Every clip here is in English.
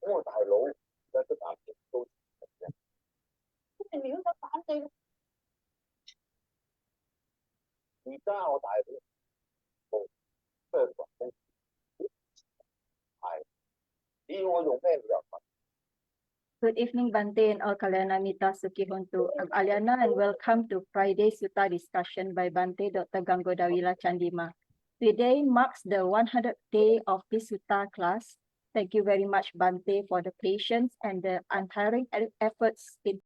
我大佬而家出牙齒都嘅，咁你如果反對，而家我大佬冇香港公司係，只要我用咩藥物。Good evening, Bhante and all Kalyana Mita Sukihontu. I'm Aliana and welcome to Friday Sutta discussion by Bhante Dr. Ganggodawila Chandima. Today marks the 100th day of this Sutta class. Thank you very much, Bhante, for the patience and the untiring efforts in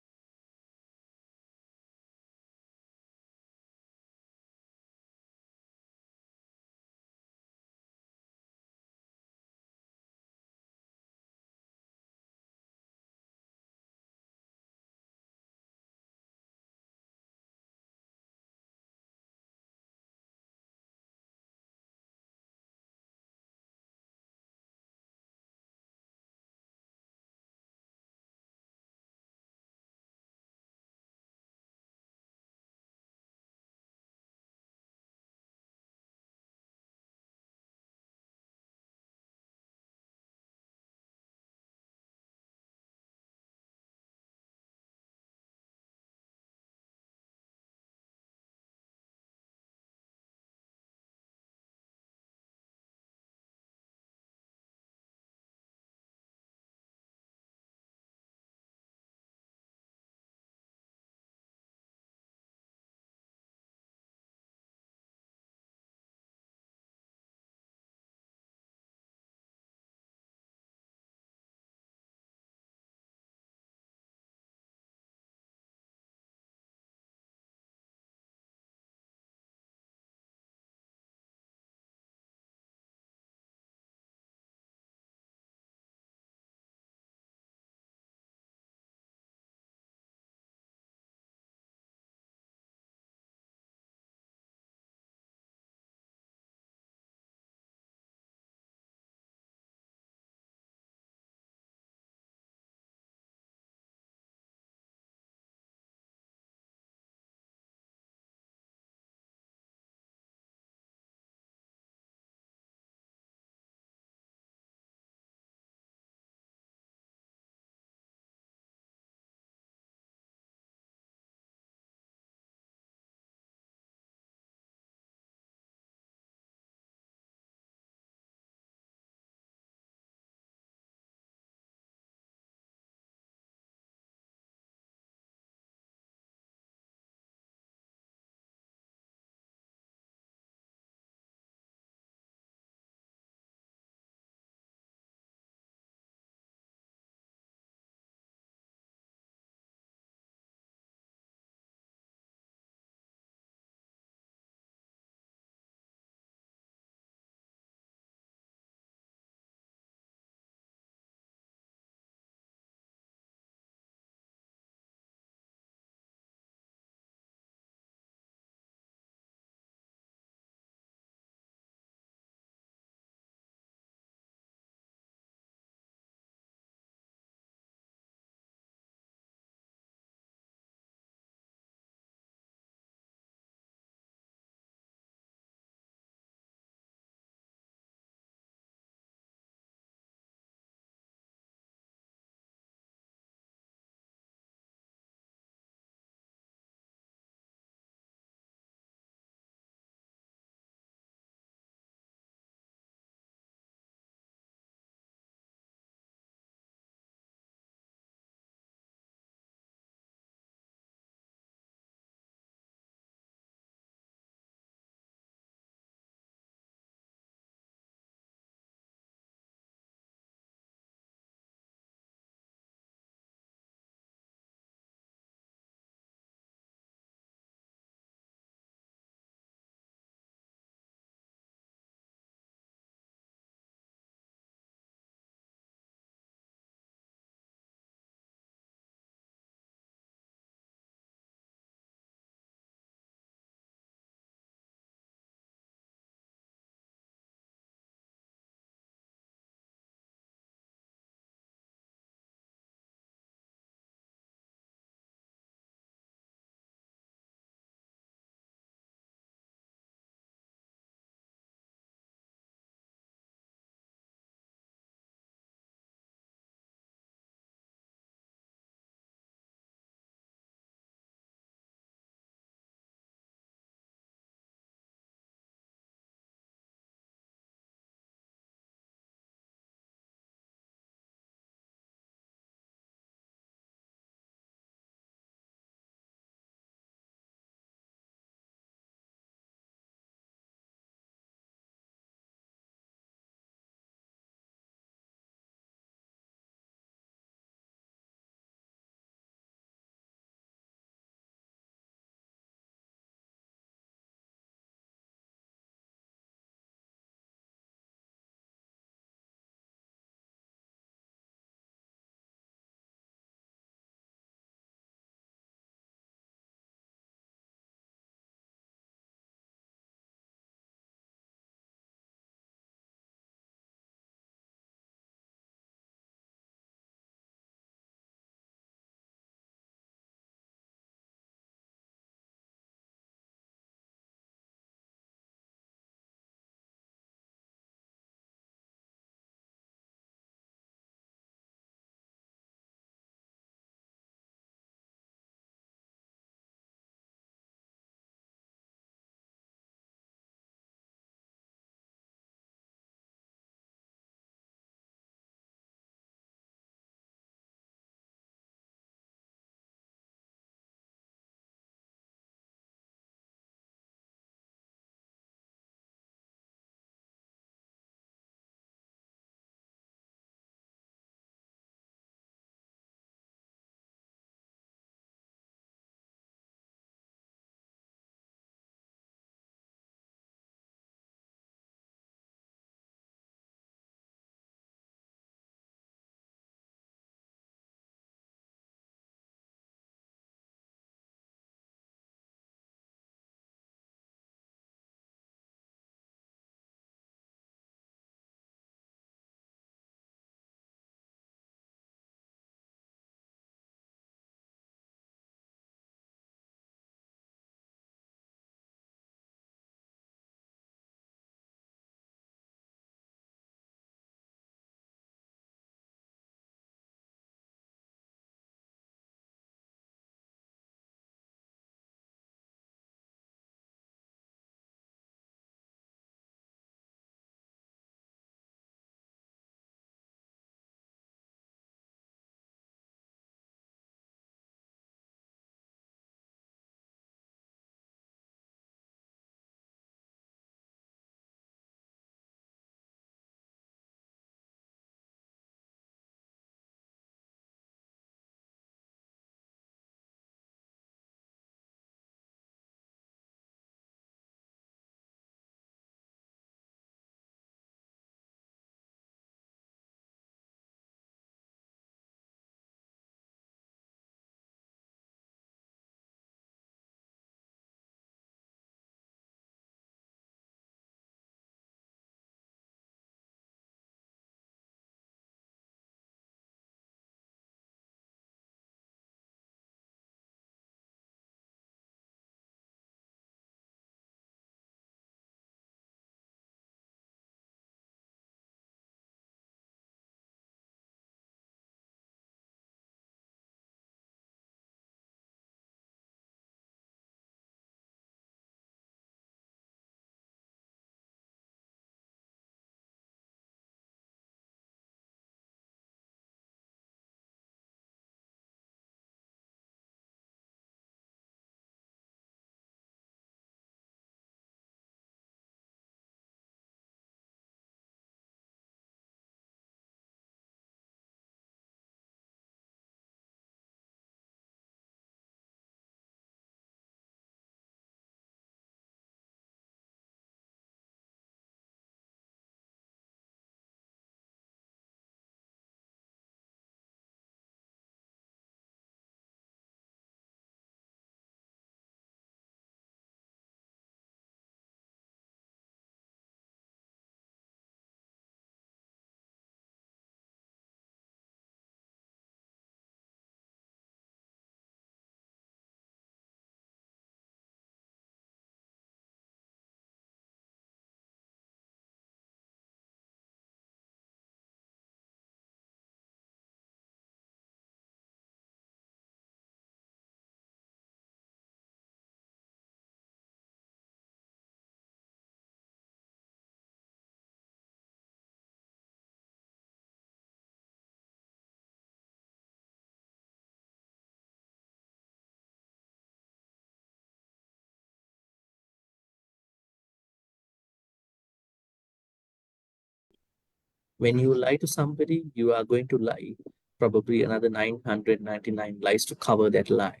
When you lie to somebody, you are going to lie probably another 999 lies to cover that lie.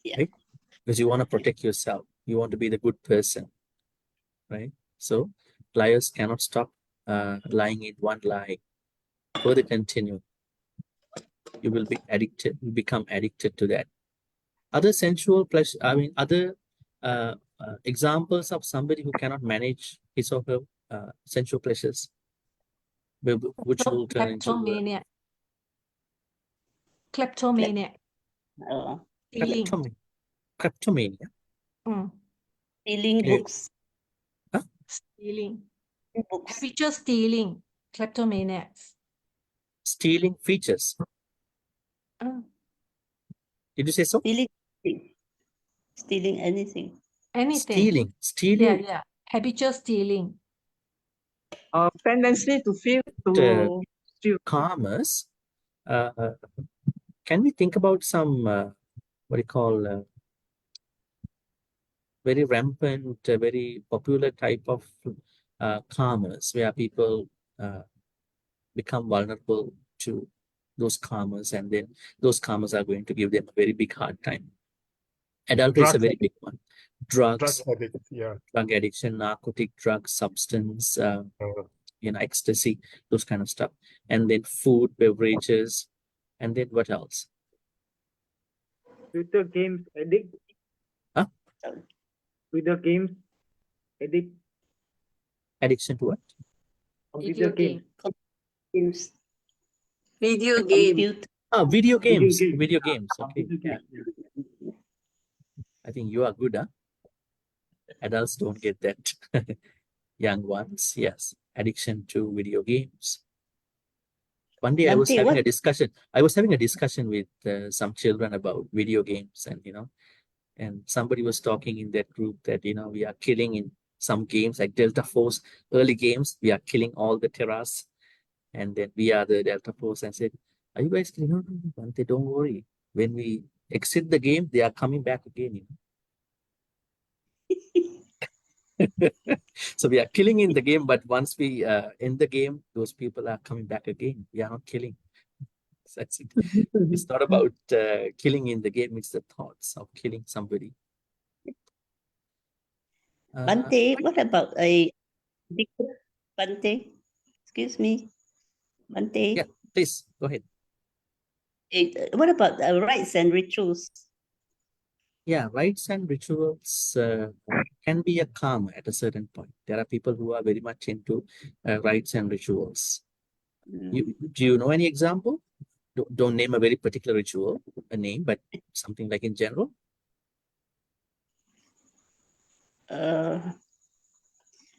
Yeah. Right? Because you want to protect yourself. You want to be the good person, right? So liars cannot stop lying in one lie. Further continue. You will be addicted, you become addicted to that. Other sensual pleasure, other examples of somebody who cannot manage his or her sensual pleasures, which will turn into Kleptomaniac. Kleptomaniac. Stealing. kleptomania. Stealing Yeah. books. Stealing. Books. Habitual stealing. Kleptomaniacs. Stealing features. Did you say so? Stealing. Stealing anything. Anything. Stealing. Yeah. Habitual stealing. Tendency to feel to steal. Karmas. Can we think about some what do you call very rampant, very popular type of karmas where people become vulnerable to those karmas, and then those karmas are going to give them a very big hard time. Adultery is a very big one. Drugs, drug addiction, narcotic drugs, substance, ecstasy, those kind of stuff. And then food, beverages, and then what else? Video games addict. Huh? Video games addict. Addiction to what? Video game. Games. Video game. Oh, video games. game. Video games. Okay. Video Yeah. game. I think you are good, huh? Adults don't get that. Young ones, yes. Addiction to video games. One day I was having a discussion. I was having a discussion with some children about video games, and somebody was talking in that group that we are killing in some games like Delta Force, early games. We are killing all the Terras, and then we are the Delta Force. And said, "Are you guys killing?" No, Bhante, don't worry. When we exit the game, they are coming back again. So we are killing in the game, but once we end the game, those people are coming back again. We are not killing. So that's it. It's not about killing in the game, it's the thoughts of killing somebody. Bhante, what about Bhante? Excuse me. Bhante. Yeah, please, go ahead. What about rites and rituals? Yeah, rites and rituals can be a karma at a certain point. There are people who are very much into rites and rituals. Do you know any example? Don't name a very particular ritual, a name, but something like in general.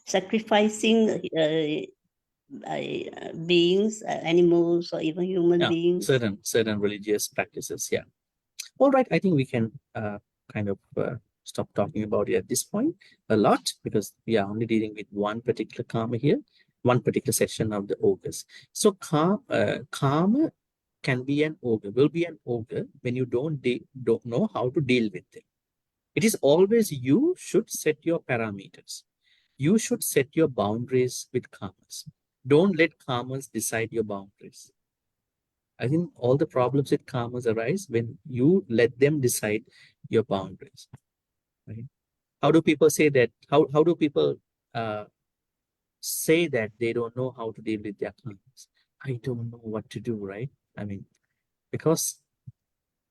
Sacrificing beings, animals, or even human beings. Certain religious practices. Yeah. All right. I think we can kind of stop talking about it at this point a lot, because we are only dealing with one particular karma here, one particular section of the ogres. So karma can be an ogre, will be an ogre when you don't know how to deal with them. It is always you should set your parameters. You should set your boundaries with karmas. Don't let karmas decide your boundaries. I think all the problems with karmas arise when you let them decide your boundaries. Right? How do people say that? How do people say that they don't know how to deal with their karmas? I don't know what to do, right? I mean, because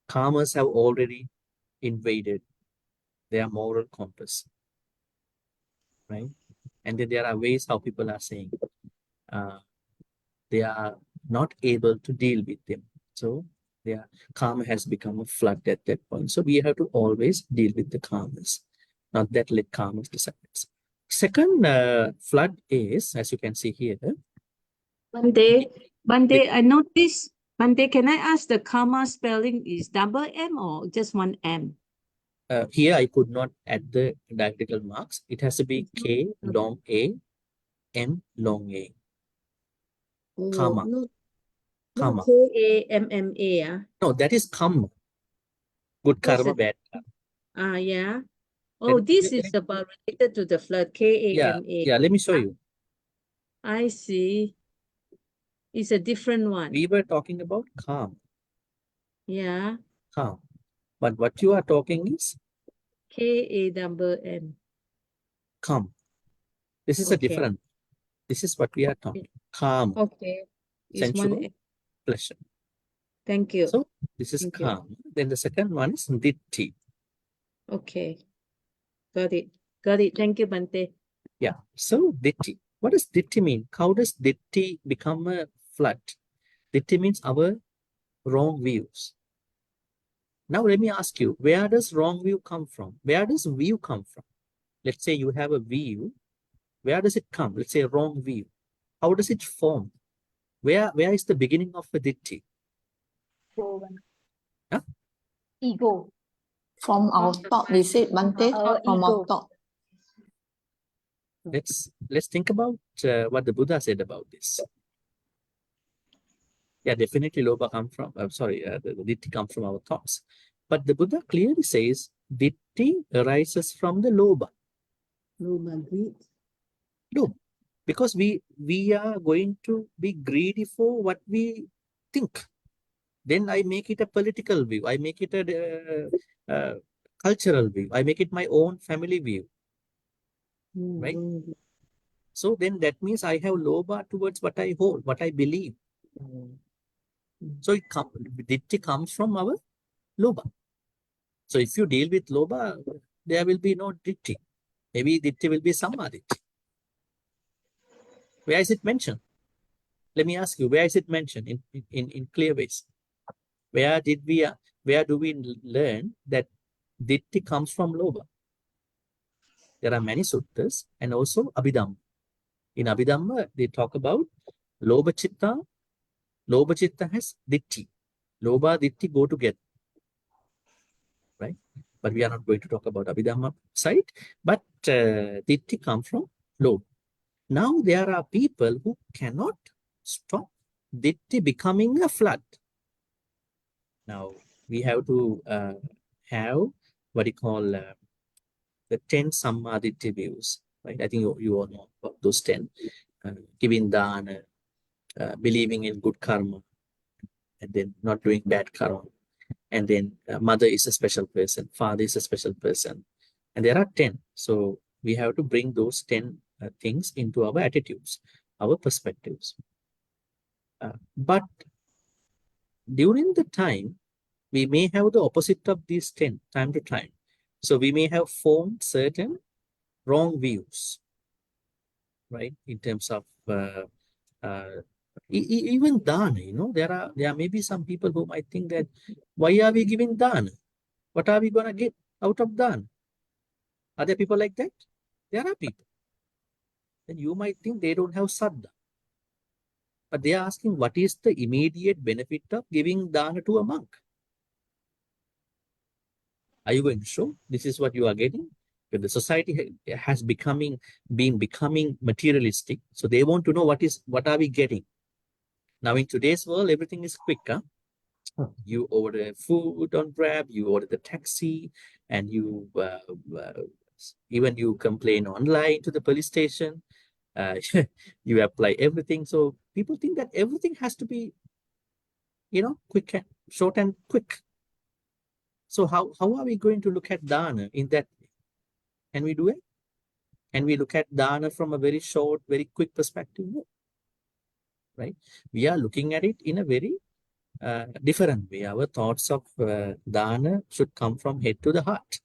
karmas have already invaded their moral compass, right? And then there are ways how people are saying they are not able to deal with them. So their karma has become a flood at that point. So we have to always deal with the karmas, not that let karmas decide. Second flood is, as you can see here. Bhante, I noticed. Bhante, can I ask the karma spelling is double M or just one M? Here I could not add the diacritical marks. It has to be K long A, M long A. Karma. No, K-A-M-M-A. No, that is karma. Good karma, bad karma. Yeah. Oh, this is about related to the flood. K-A-M-A. Yeah, let me show you. I see. It's a different one. We were talking about calm, Yeah. calm. But what you are talking is K-A-M-M. calm. This is a Okay. different. This is what we are talking. Calm, Okay. It's sensual, one. pleasure. Thank you. So this is Thank you. calm. Then the second one is ditti. Okay. Got it. Got it. Thank you, Bhante. Yeah. So ditti. What does ditti mean? How does ditti become a flood? Ditti means our wrong views. Now let me ask you, where does wrong view come from? Where does view come from? Let's say you have a view. Where does it come? Let's say a wrong view. How does it form? Where is the beginning of a ditti? Huh? Ego. From our thought, we said, Bhante, Our from our ego. thought. Let's think about what the Buddha said about this. Yeah, definitely lobha comes from, the ditti comes from our thoughts. But the Buddha clearly says ditti arises from the lobha. Lobha, greed. No, because we are going to be greedy for what we think. Then I make it a political view. I make it a cultural view. I make it my own family view. Right? So then that means I have lobha towards what I hold, what I believe. So ditti comes from our lobha. So if you deal with lobha, there will be no ditti. Maybe ditti will be samadhitti. Where is it mentioned? Let me ask you, where is it mentioned in clear ways? Where do we learn that ditti comes from lobha? There are many suttas and also Abhidhamma. In Abhidhamma, they talk about lobha chitta. Lobha chitta has ditti. Lobha, ditti go together. Right? But we are not going to talk about Abhidhamma side. But ditti comes from lobha. Now there are people who cannot stop ditti becoming a flood. Now we have to have what you call the 10 Sammaditthi views, right? I think you all know about those 10. Giving dana, believing in good karma, and then not doing bad karma. And then mother is a special person, father is a special person. And there are 10. So we have to bring those 10 things into our attitudes, our perspectives. But during the time, we may have the opposite of these 10 time to time. So we may have formed certain wrong views, right? In terms of even dana, there may be some people who might think that, why are we giving dana? What are we going to get out of dana? Are there people like that? There are people. Then you might think they don't have saddha. But they are asking, what is the immediate benefit of giving dana to a monk? Are you going to show this is what you are getting? When the society has been becoming materialistic, so they want to know what are we getting? Now in today's world, everything is quick. Huh? You order food on Grab, you order the taxi, and you even you complain online to the police station. You apply everything. So people think that everything has to be, quick and short and quick. So how are we going to look at dana in that way? Can we do it? Can we look at dana from a very short, very quick perspective? No. Right? We are looking at it in a very different way. Our thoughts of dana should come from head to the heart.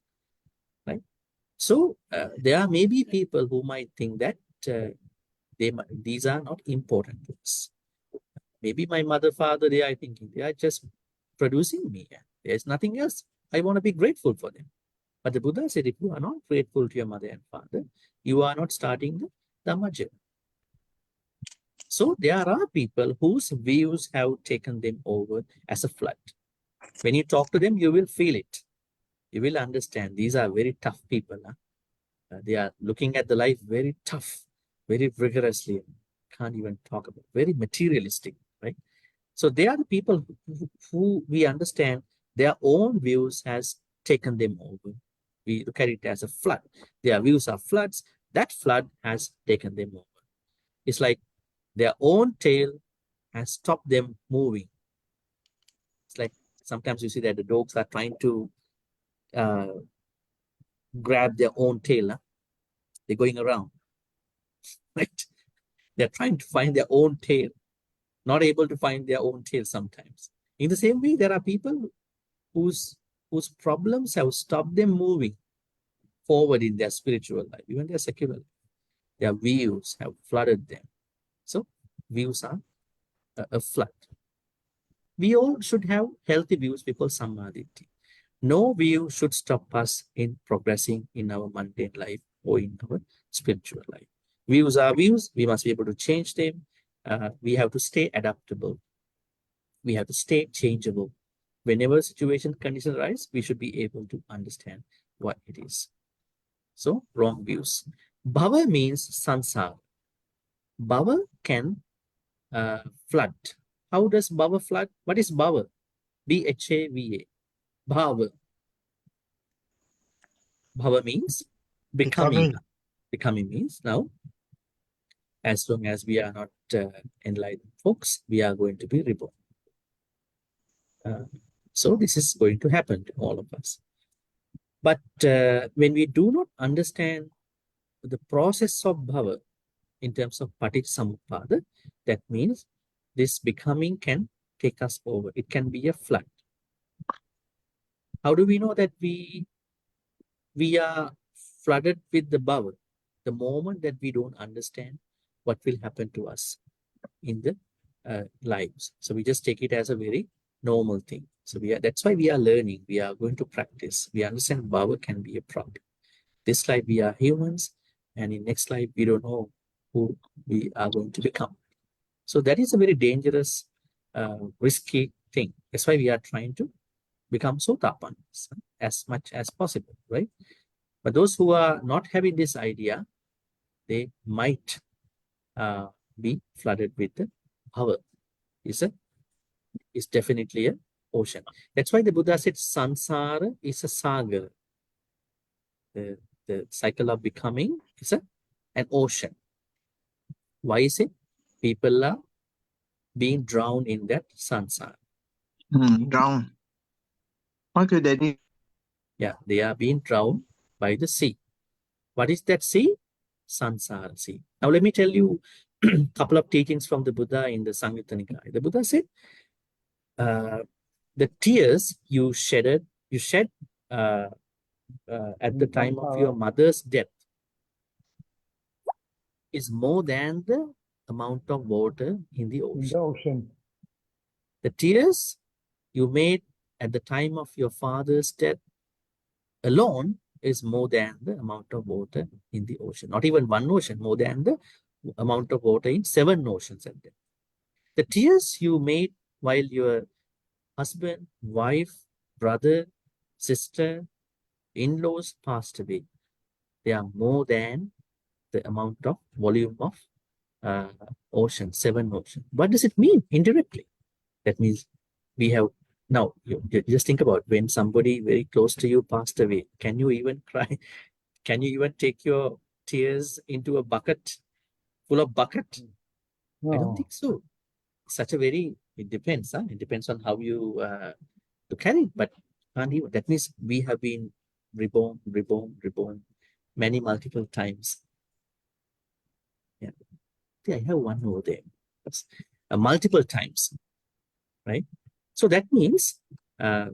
Right? So there may be people who might think that these are not important to us. Maybe my mother, father, they are thinking they are just producing me. There's nothing else. I want to be grateful for them. But the Buddha said, if you are not grateful to your mother and father, you are not starting the Dhamma journey. So there are people whose views have taken them over as a flood. When you talk to them, you will feel it. You will understand these are very tough people. Huh? They are looking at the life very tough, very rigorously. Can't even talk about, very materialistic, right? So they are the people who we understand their own views has taken them over. We look at it as a flood. Their views are floods. That flood has taken them over. It's like their own tail has stopped them moving. It's like sometimes you see that the dogs are trying to grab their own tail. Huh? They're going around, right? They're trying to find their own tail, not able to find their own tail sometimes. In the same way, there are people whose problems have stopped them moving forward in their spiritual life, even their secular life. Their views have flooded them. So views are a flood. We all should have healthy views before Sammaditi. No view should stop us in progressing in our mundane life or in our spiritual life. Views are views. We must be able to change them. We have to stay adaptable. We have to stay changeable. Whenever situation conditions arise, we should be able to understand what it is. So, wrong views. Bhava means Saṃsāra. Bhava can flood. How does Bhava flood? What is Bhava? B-H-A-V-A. Bhava. Bhava means becoming. Becoming means now, as long as we are not enlightened folks, we are going to be reborn. So this is going to happen to all of us. But when we do not understand the process of bhava in terms of paticcasamuppada, that means this becoming can take us over. It can be a flood. How do we know that we are flooded with the bhava? The moment that we don't understand what will happen to us in the lives. So we just take it as a very normal thing. So that's why we are learning. We are going to practice. We understand bhava can be a problem. This life we are humans, and in next life we don't know who we are going to become. So that is a very dangerous, risky thing. That's why we are trying to become Sotapannas as much as possible, right? But those who are not having this idea, they might be flooded with the bhava. Is definitely an ocean. That's why the Buddha said Saṃsāra is a sagar. The cycle of becoming is an ocean. Why is it? People are being drowned in that Saṃsāra. Drown. Okay, Daddy. Yeah, they are being drowned by the sea. What is that sea? Saṃsāra sea. Now let me tell you a couple of teachings from the Buddha in the Samyutta Nikaya. The Buddha said, the tears you shed at the time of your mother's death is more than the amount of water in the ocean. The tears you made at the time of your father's death alone is more than the amount of water in the ocean. Not even one ocean, more than the amount of water in 7 oceans at that. The tears you made while your husband, wife, brother, sister, in-laws passed away, they are more than the amount of volume of ocean, 7 oceans. What does it mean indirectly? That means we have, now you just think about when somebody very close to you passed away, can you even cry? Can you even take your tears into a bucket, full of bucket? No. I don't think so. Such a very, it depends. It depends on how you look at it, but can't even, that means we have been reborn many multiple times. Yeah, I have one over there. That's, multiple times, right? So that means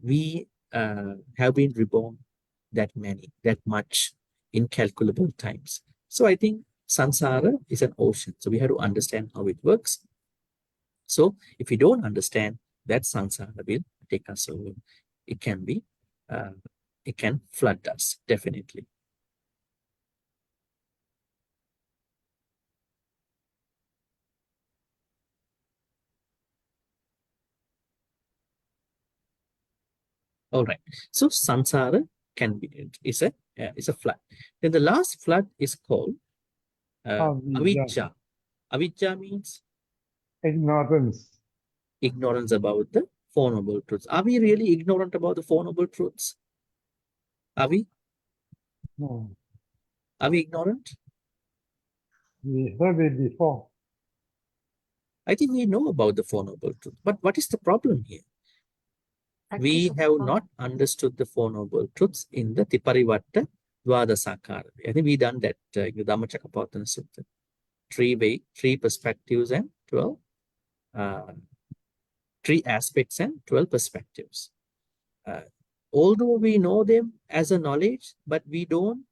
we have been reborn that much, incalculable times. So I think Saṃsāra is an ocean. So we have to understand how it works. So if we don't understand, that Saṃsāra will take us over. It can be, it can flood us, definitely. All right. So Saṃsāra can be, is a flood. Then the last flood is called avijja. Avijja means ignorance. Ignorance about the Four Noble Truths. Are we really ignorant about the Four Noble Truths? Are we? No. Are we ignorant? We heard it before. I think we know about the Four Noble Truths, but what is the problem here? We have not understood the Four Noble Truths in the Tiparivatta Dvadasakara. I think we done that in the Dhammacakkappavattana Sutta. Three perspectives and 12, three aspects and 12 perspectives. Although we know them as a knowledge, but we don't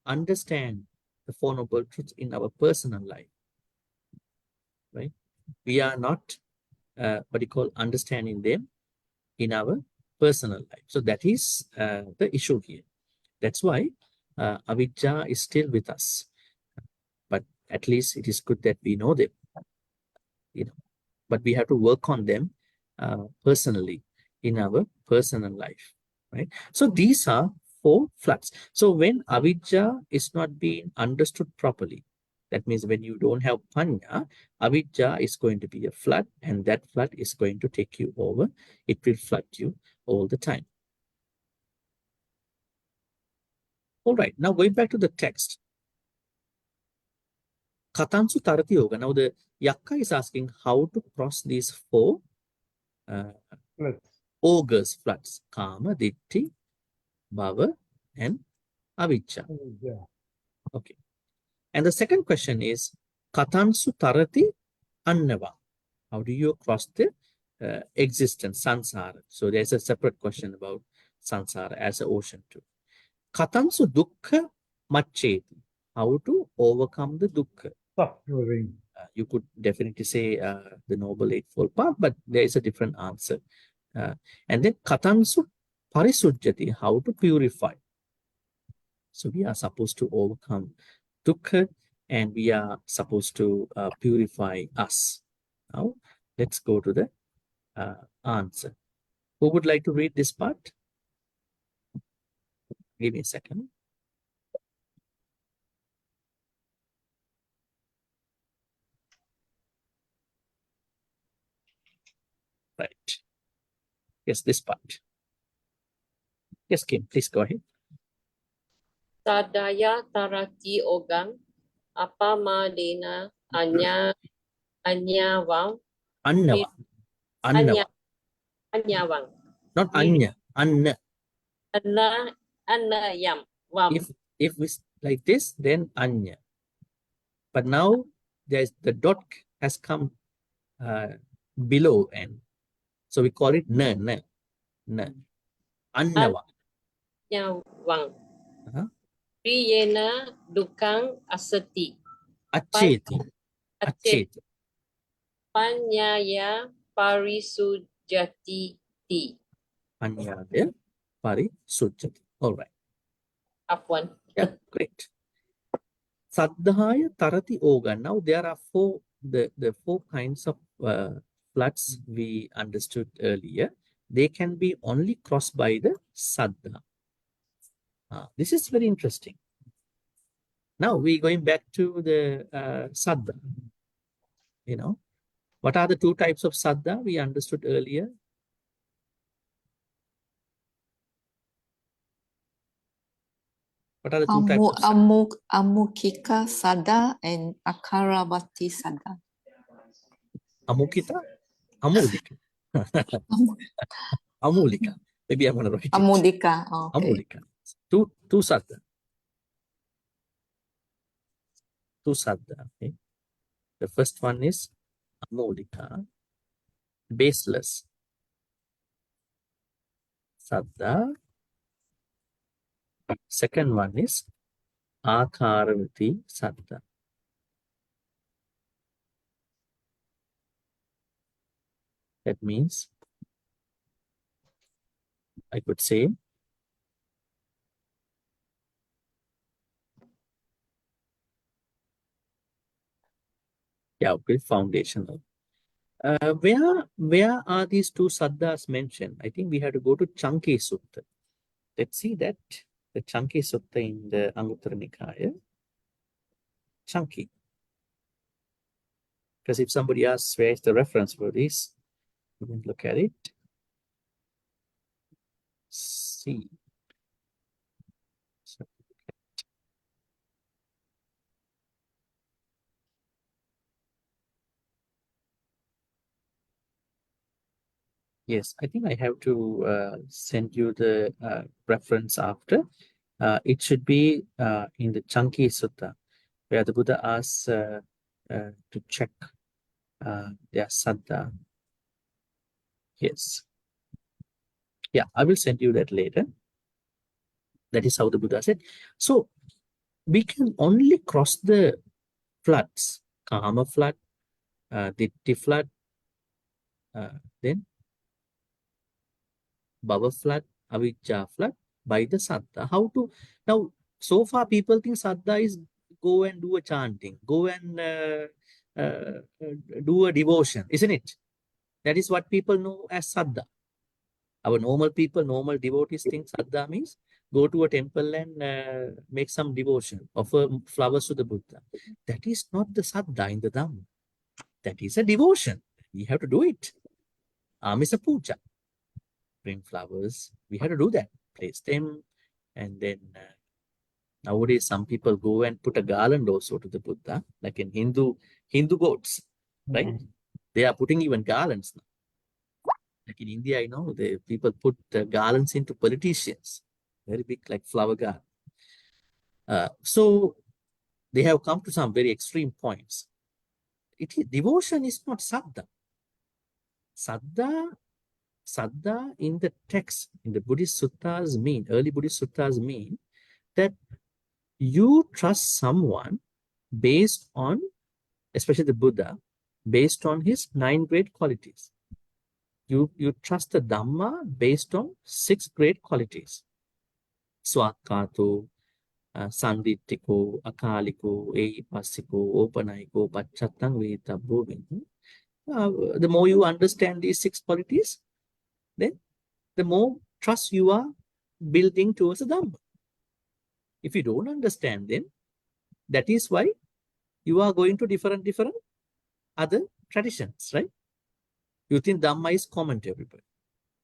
understand the Four Noble Truths in our personal life, right? We are not, understanding them in our personal life. So that is the issue here. That's why avijja is still with us. But at least it is good that we know them, but we have to work on them personally in our personal life, right? So these are four floods. So when avijja is not being understood properly, that means when you don't have panya, avijja is going to be a flood, and that flood is going to take you over. It will flood you all the time. All right, now going back to the text. Katansu Tarati Yoga. Now the Yakka is asking how to cross these four ogres floods. Kama, Ditti, Bhava, and Avijja. Okay. And the second question is Katansu Tarati Annava. How do you cross the existence, Saṃsāra? So there's a separate question about Saṃsāra as an ocean too. Katansu Dukkha Maccheti. How to overcome the dukkha. Suffering. You could definitely say the Noble Eightfold Path, but there is a different answer. And then Katansu Parisujjati, how to purify. So we are supposed to overcome dukkha, and we are supposed to purify us. Now, let's go to the answer. Who would like to read this part? Give me a second. Right. Yes, this part. Yes, Kim, please go ahead. Sadaya tarati ogam apamadena anyawang Annava. Annava. anyawang Not Anya. Anna. anayam wam. If we like this, then Anya. But now there's the dot has come below N. So we call it na. Annava. Anyawang. Priyena dukang asati. Acheti. Panyaya parisujati ti. Panyaya parisujjati. All right. Afwan. Yeah, great. Saddhaya tarati oga. Now there are the four kinds of floods we understood earlier. They can be only crossed by the saddha. This is very interesting. Now we're going back to the saddha. What are the two types of saddha we understood earlier? What are the two types of saddha? Amukika Sada and Akaravati Sada. Amukita? Amulika. Amulika. Maybe I'm going to write it. Amudika. Okay. Amulika. Two saddha. Two saddha. Okay. The first one is Amulika, baseless saddha. Second one is Akaravati saddha. That means I could say foundational. Where are these two saddhas mentioned? I think we have to go to Chanki Sutta. Let's see that. The Chanki Sutta in the Anguttara Nikaya. Chanki. Because if somebody asks where is the reference for this, we can look at it. See. Yes, I think I have to send you the reference after. It should be in the Chunky Sutta, where the Buddha asks to check their saddha. Yes. Yeah, I will send you that later. That is how the Buddha said. So we can only cross the floods, Kama flood, Ditti flood, then Bhava flood, Avijja flood, by the saddha. How to now? So far, people think saddha is go and do a chanting, go and do a devotion, isn't it? That is what people know as saddha. Our normal people, normal devotees think saddha means go to a temple and make some devotion, offer flowers to the Buddha. That is not the saddha in the Dhamma. That is a devotion. We have to do it. Amisa puja. Bring flowers. We have to do that. Place them. And then nowadays, some people go and put a garland also to the Buddha, like in Hindu gods, right? They are putting even garlands now. Like in India, I know the people put garlands into politicians, very big, like flower garland. So they have come to some very extreme points. Devotion is not saddha. Saddha in the text, in the Buddhist suttas mean, early Buddhist suttas mean that you trust someone based on, especially the Buddha, based on his 9 great qualities. You trust the Dhamma based on 6 great qualities. Swakato, Sanditiko, Akaliko, Eipasiko, Opanayiko, Pachatang, Vetabbo. The more you understand these 6 qualities, then the more trust you are building towards the Dhamma. If you don't understand them, that is why you are going to different other traditions, right? You think Dhamma is common to everybody.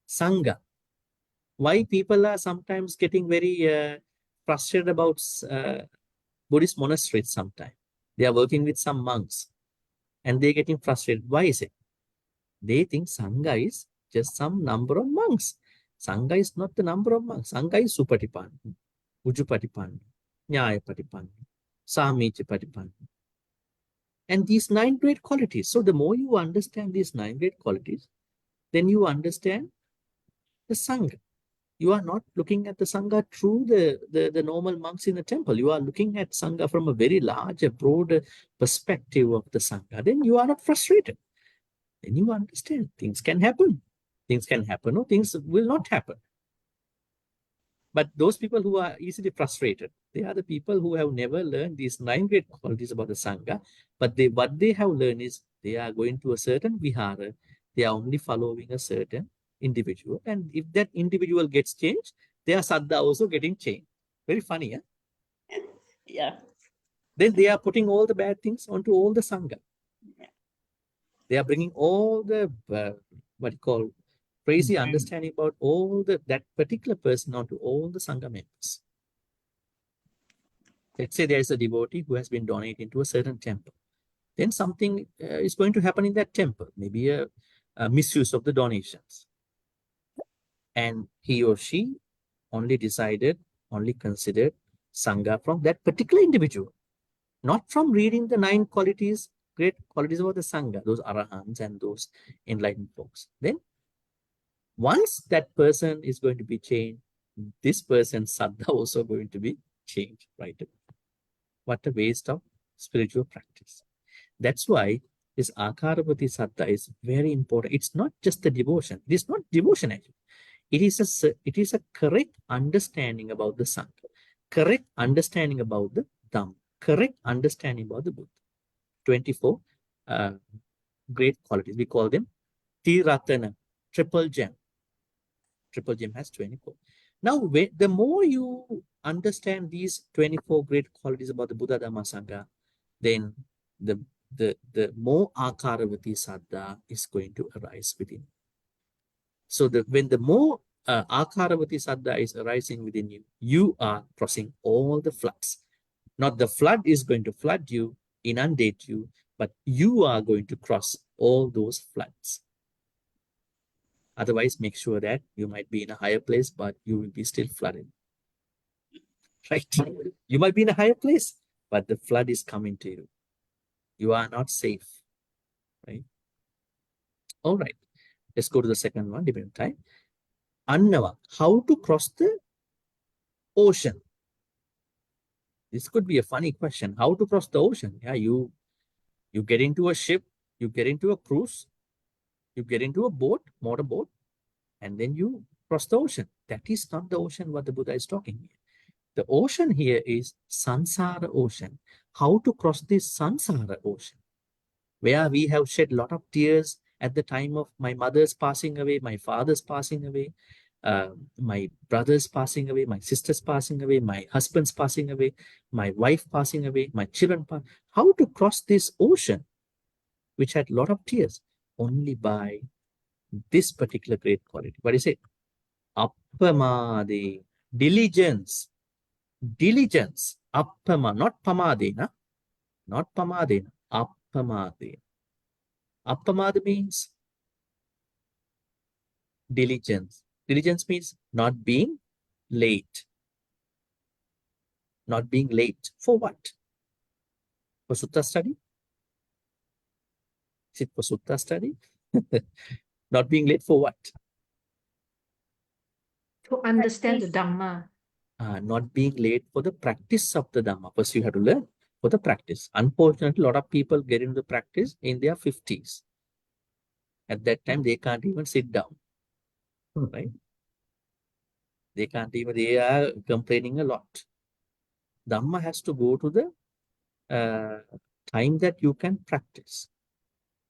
Sangha. Why people are sometimes getting very frustrated about Buddhist monasteries sometimes. They are working with some monks and they're getting frustrated. Why is it? They think Sangha is just some number of monks. Sangha is not the number of monks. Sangha is Supatipanna, Ujupatipanna, Nyayapatipanna, Samichipatipanna. And these 9 great qualities. So the more you understand these 9 great qualities, then you understand the Sangha. You are not looking at the Sangha through the normal monks in the temple. You are looking at Sangha from a very large, a broader perspective of the Sangha. Then you are not frustrated. Then you understand things can happen. Things can happen or things will not happen. But those people who are easily frustrated, they are the people who have never learned these 9 great qualities about the Sangha. But what they have learned is they are going to a certain vihara. They are only following a certain individual. And if that individual gets changed, their saddha also getting changed. Very funny, huh? Yeah. Then they are putting all the bad things onto all the Sangha. They are bringing all the, what you call, crazy understanding about all that particular person onto all the Sangha members. Let's say there is a devotee who has been donating to a certain temple. Then something is going to happen in that temple, maybe a misuse of the donations. And he or she only considered Sangha from that particular individual, not from reading the 9 qualities, great qualities of the Sangha, those Arahants and those enlightened folks. Then once that person is going to be changed, this person's saddha also going to be changed, right? What a waste of spiritual practice. That's why this Āḷavaka saddha is very important. It's not just a devotion. It is not devotion actually. It is a correct understanding about the Sangha, correct understanding about the Dhamma, correct understanding about the Buddha. 24 great qualities. We call them Ti-Ratana, triple gem. Triple gem has 24. Now, the more you understand these 24 great qualities about the Buddha, Dhamma, Sangha, then the more Āḷavaka saddha is going to arise within. So when the more Āḷavaka saddha is arising within you, you are crossing all the floods. Not the flood is going to flood you, inundate you, but you are going to cross all those floods. Otherwise, make sure that you might be in a higher place, but you will be still flooded. Right? You might be in a higher place, but the flood is coming to you. You are not safe. Right? All right. Let's go to the second one, depending on time. Āḷavaka, how to cross the ocean? This could be a funny question. How to cross the ocean? Yeah, you get into a ship, you get into a cruise, you get into a boat, motorboat, and then you cross the ocean. That is not the ocean what the Buddha is talking here. The ocean here is Saṃsāra ocean. How to cross this Saṃsāra ocean, where we have shed a lot of tears at the time of my mother's passing away, my father's passing away, my brother's passing away, my sister's passing away, my husband's passing away, my wife passing away, my children. How to cross this ocean, which had a lot of tears? Only by this particular great quality. What is it? Appamade, diligence. Diligence. Appama, not pamadena. Not pamadena. Appamade. Appamade means diligence. Diligence means not being late. Not being late. For what? For Sutta study? Is it for Sutta study? Not being late for what? To understand the Dhamma. Not being late for the practice of the Dhamma. First, you have to learn for the practice. Unfortunately, a lot of people get into the practice in their 50s. At that time, they can't even sit down. Right? They can't even, they are complaining a lot. Dhamma has to go to the time that you can practice.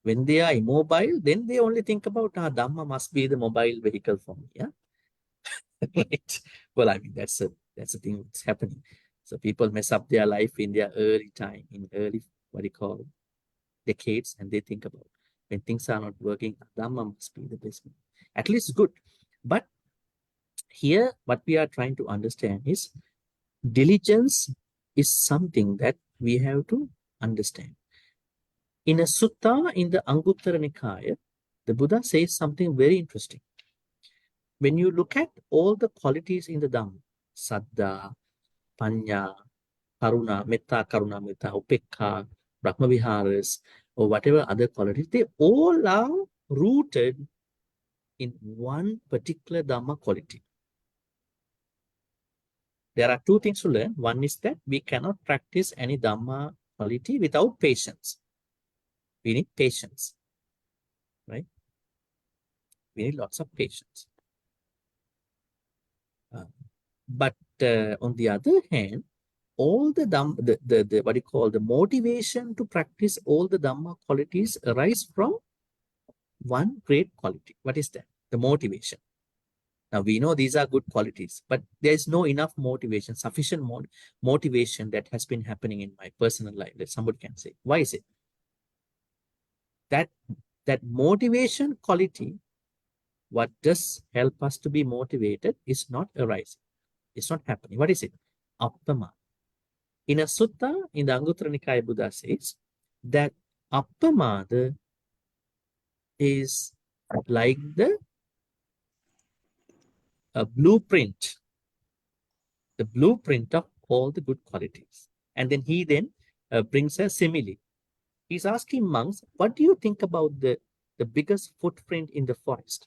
When they are immobile, then they only think about, Dhamma must be the mobile vehicle for me. Yeah. Right. Well, I mean, that's a thing that's happening. So people mess up their life in their early time, in early, what do you call it, decades, and they think about when things are not working, Dhamma must be the best. At least good. But here, what we are trying to understand is diligence is something that we have to understand. In a sutta in the Anguttara Nikaya, the Buddha says something very interesting. When you look at all the qualities in the Dhamma, Saddha, Panya, Karuna, Metta, Karuna, Metta, Upekha, Brahmaviharas, or whatever other qualities, they all are rooted in one particular Dhamma quality. There are two things to learn. One is that we cannot practice any Dhamma quality without patience. We need patience, right? We need lots of patience. But on the other hand, all the Dhamma, what you call the motivation to practice all the Dhamma qualities arise from one great quality. What is that? The motivation. Now we know these are good qualities, but there is no enough motivation, sufficient motivation that has been happening in my personal life that somebody can say. Why is it? That motivation quality, what does help us to be motivated, is not arising. It's not happening. What is it? Appama. In a sutta in the Anguttara Nikaya, Buddha says that appamada is like a blueprint, the blueprint of all the good qualities. And then he brings a simile. He's asking monks, what do you think about the biggest footprint in the forest?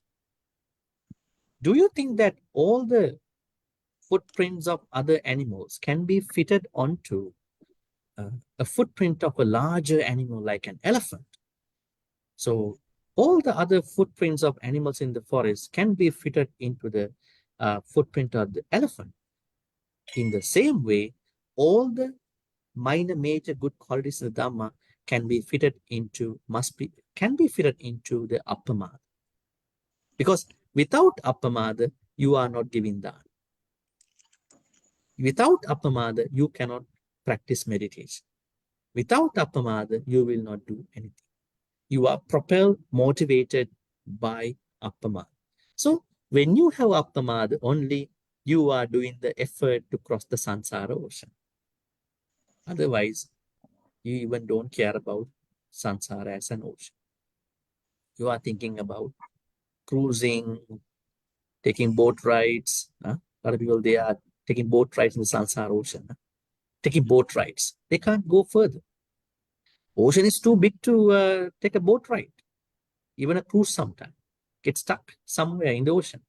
Do you think that all the footprints of other animals can be fitted onto a footprint of a larger animal like an elephant? So all the other footprints of animals in the forest can be fitted into the footprint of the elephant. In the same way, all the minor major good qualities of the Dhamma can be fitted into, can be fitted into the appamada. Because without appamada, you are not giving dana. Without appamada, you cannot practice meditation. Without appamada, you will not do anything. You are propelled, motivated by appamada. So when you have appamada, only you are doing the effort to cross the Saṃsāra ocean. Otherwise, you even don't care about Saṃsāra as an ocean. You are thinking about cruising, taking boat rides. A lot of people, they are taking boat rides in the Saṃsāra ocean. Taking boat rides. They can't go further. Ocean is too big to take a boat ride. Even a cruise sometime. Get stuck somewhere in the ocean.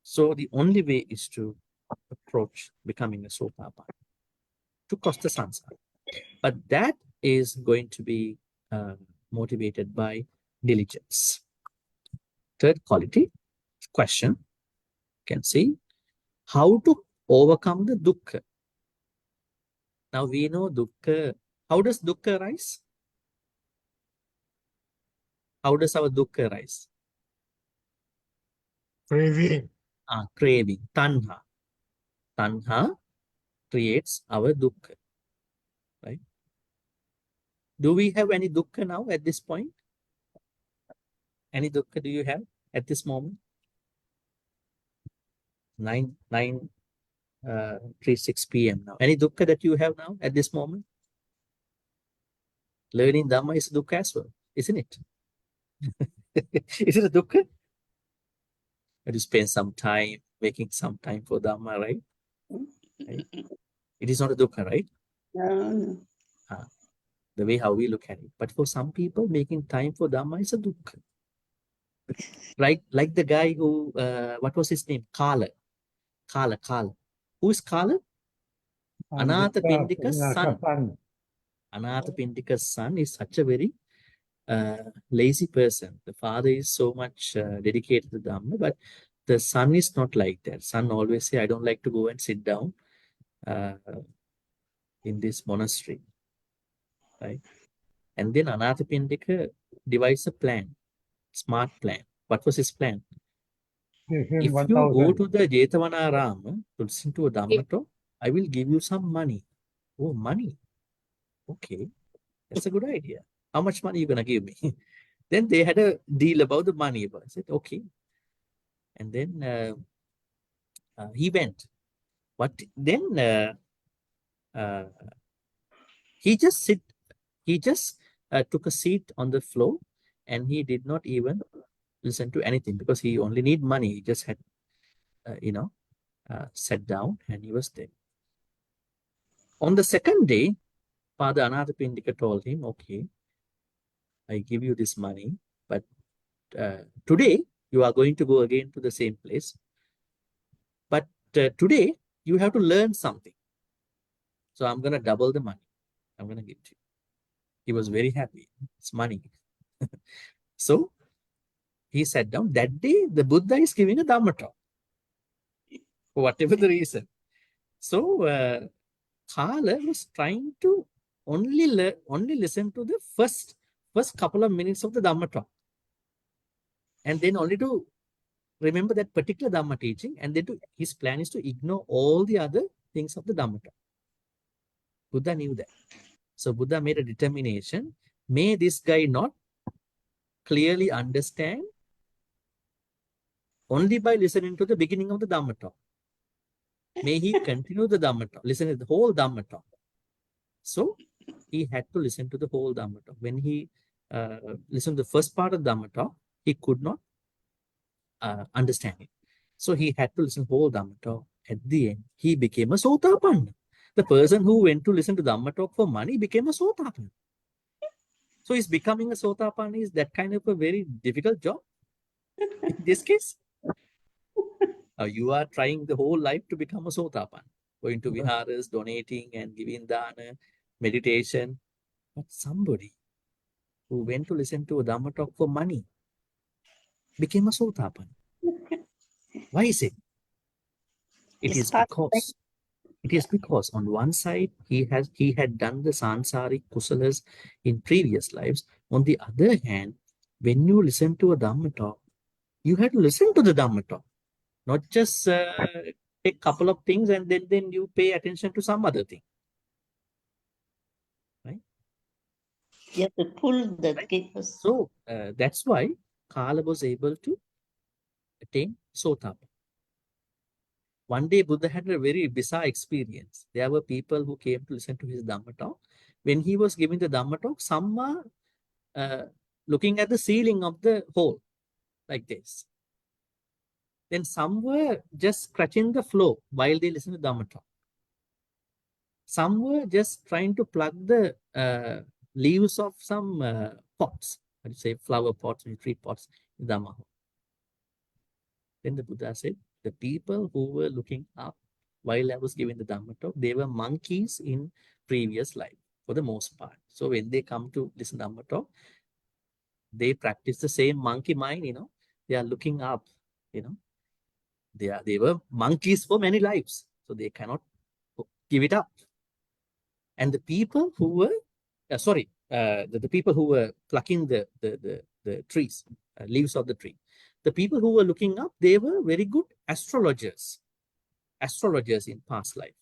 So the only way is to approach becoming a Sotapanna, to cross the Saṃsāra. But that is going to be motivated by diligence. Third quality, question, you can see, how to overcome the dukkha. Now we know dukkha. How does dukkha arise? How does our dukkha arise? Craving. Craving, tanha. Tanha creates our dukkha, right? Do we have any dukkha now at this point? Any dukkha do you have at this moment? 9:36 p.m. now. Any dukkha that you have now at this moment? Learning Dhamma is dukkha as well, isn't it? Is it a dukkha? But you spend some time making some time for Dhamma, right? It is not a dukkha, right? No. The way how we look at it. But for some people, making time for Dhamma is a dukkha. Right? Like the guy who, what was his name? Kala. Who is Kala? Anathapindika's son. Anathapindika's son is such a very lazy person. The father is so much dedicated to Dhamma, but the son is not like that. Son always say, I don't like to go and sit down in this monastery. Right? And then Anathapindika devised a plan, smart plan. What was his plan? If you go to the Jetavanarama to listen to a Dhamma talk, I will give you some money. Oh, money. Okay, that's a good idea. How much money are you going to give me? Then they had a deal about the money. I said, okay. And then he went. But then he just took a seat on the floor and he did not even listen to anything because he only need money. He just had, sat down and he was there. On the second day, Father Anathapindika told him, okay, I give you this money, but today you are going to go again to the same place. But today you have to learn something. So I'm going to double the money. I'm going to give to you. He was very happy. It's money. So he sat down. That day, the Buddha is giving a Dhamma talk. For whatever the reason. So Kala was trying to only listen to the first couple of minutes of the Dhamma talk. And then only to remember that particular Dhamma teaching. And then his plan is to ignore all the other things of the Dhamma talk. Buddha knew that. So Buddha made a determination. May this guy not clearly understand only by listening to the beginning of the Dhamma talk. May he continue the Dhamma talk, listen to the whole Dhamma talk. So he had to listen to the whole Dhamma talk. When he listened to the first part of the Dhamma talk, he could not understand it. So he had to listen to the whole Dhamma talk. At the end, he became a Sotapanna. The person who went to listen to Dhamma talk for money became a Sotapanna. So is becoming a Sotapanna is that kind of a very difficult job in this case. You are trying the whole life to become a Sotapanna, going to viharas, donating and giving dana, meditation. But somebody who went to listen to a Dhamma talk for money became a Sotapanna. Why is it? It is because on one side he had done the Saṃsāric kusalas in previous lives. On the other hand, when you listen to a Dhamma talk, you have to listen to the Dhamma talk, not just take a couple of things and then you pay attention to some other thing. Right? You have to pull the gate first. So that's why Kala was able to attain Sotapanna. One day Buddha had a very bizarre experience. There were people who came to listen to his Dhamma talk. When he was giving the Dhamma talk, some were looking at the ceiling of the hall. like this. Then some were just scratching the floor while they listen to Dhamma talk. Some were just trying to plug the leaves of some pots, what do you say, flower pots and tree pots in Dhamma. Then the Buddha said, the people who were looking up while I was giving the Dhamma talk, they were monkeys in previous life for the most part. So when they come to listen to Dhamma talk, they practice the same monkey mind, they are looking up, they were monkeys for many lives, so they cannot give it up. And the people who were, the people who were plucking the trees, leaves of the tree, the people who were looking up, they were very good astrologers in past life.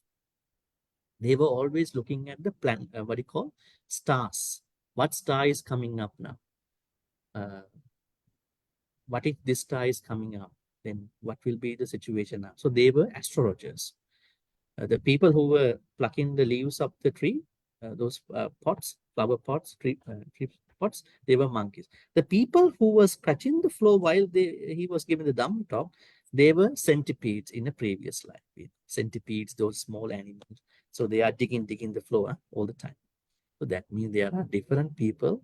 They were always looking at the planet, what do you call, stars. What star is coming up now? What if this star is coming up? Then what will be the situation now? So they were astrologers. The people who were plucking the leaves of the tree, those pots, flower pots, tree pots, they were monkeys. The people who were scratching the floor while he was giving the Dhamma talk, they were centipedes in a previous life. Centipedes, those small animals. So they are digging the floor all the time. So that means there are different people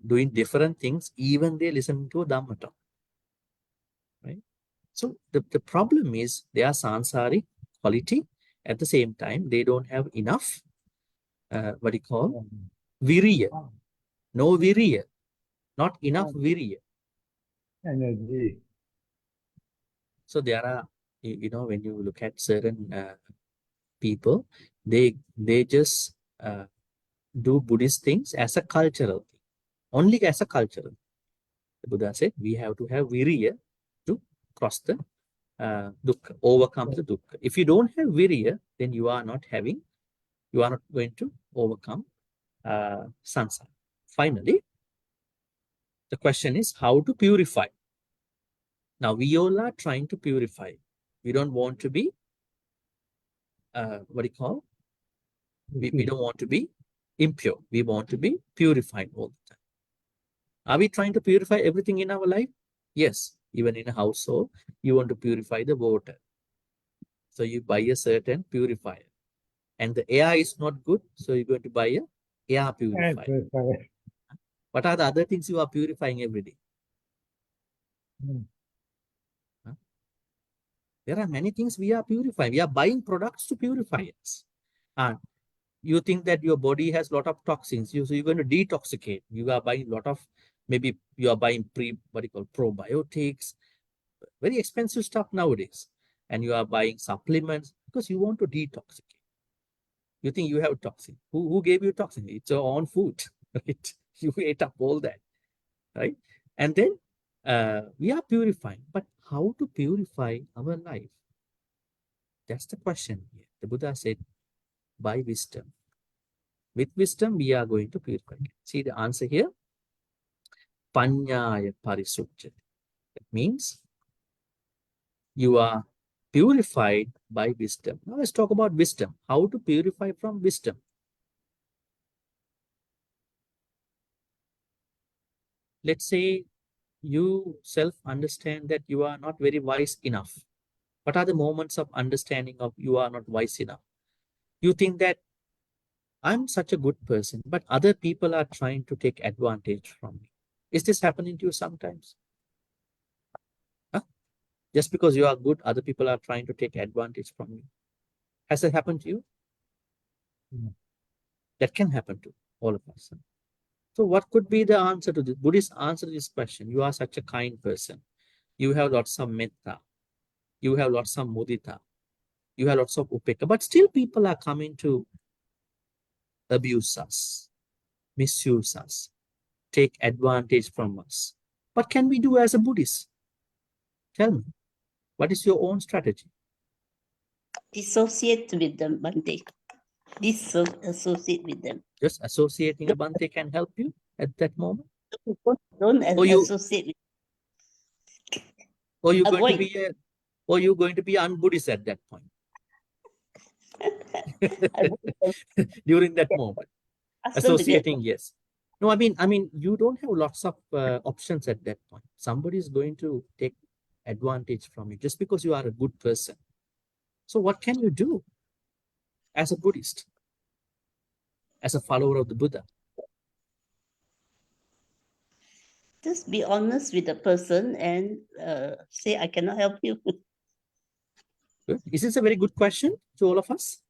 doing different things, even they listen to a Dhamma talk. Right? So the problem is they are Saṃsāric quality. At the same time, they don't have enough, what do you call, viriya. No viriya. Not enough viriya. Energy. So there are, when you look at certain people, they just do Buddhist things as a cultural thing. Only as a cultural. The Buddha said, we have to have viriya to cross the dukkha, overcome the dukkha. If you don't have viriya, then you are not going to overcome samsara. Finally, the question is how to purify. Now, we all are trying to purify. We don't want to be, what do you call? We don't want to be impure. We want to be purified all the time. Are we trying to purify everything in our life? Yes. Even in a household, you want to purify the water. So you buy a certain purifier. And the air is not good, so you're going to buy a air purifier. What are the other things you are purifying every day? Huh? There are many things we are purifying. We are buying products to purify us. And you think that your body has a lot of toxins, so you're going to detoxicate. You are buying a lot of, maybe you are buying probiotics, very expensive stuff nowadays. And you are buying supplements because you want to detoxicate. You think you have toxin. Who gave you toxin? It's your own food, right? You ate up all that, right? And then we are purifying. But how to purify our life? That's the question here. The Buddha said, by wisdom. With wisdom, we are going to purify. See the answer here? Paññāya parisucchati. That means you are purified by wisdom. Now let's talk about wisdom. How to purify from wisdom? Let's say you self-understand that you are not very wise enough. What are the moments of understanding of you are not wise enough? You think that I'm such a good person, but other people are trying to take advantage from me. Is this happening to you sometimes? Huh? Just because you are good, other people are trying to take advantage from you. Has that happened to you? No. That can happen to all of us. So what could be the answer to this? Buddhist answer to this question. You are such a kind person. You have lots of metta. You have lots of mudita. You have lots of upekka. But still people are coming to abuse us, misuse us, take advantage from us. What can we do as a Buddhist? Tell me, what is your own strategy? Dissociate with them, Bhante. Disassociate with them. Just associating a Bhante can help you at that moment? Don't you, associate with or you're avoid. going to be un-Buddhist at that point. During that moment. Associating, yes. No, I mean, you don't have lots of options at that point. Somebody is going to take advantage from you just because you are a good person. So what can you do as a Buddhist, as a follower of the Buddha? Just be honest with the person and say, I cannot help you. Good. Is this a very good question to all of us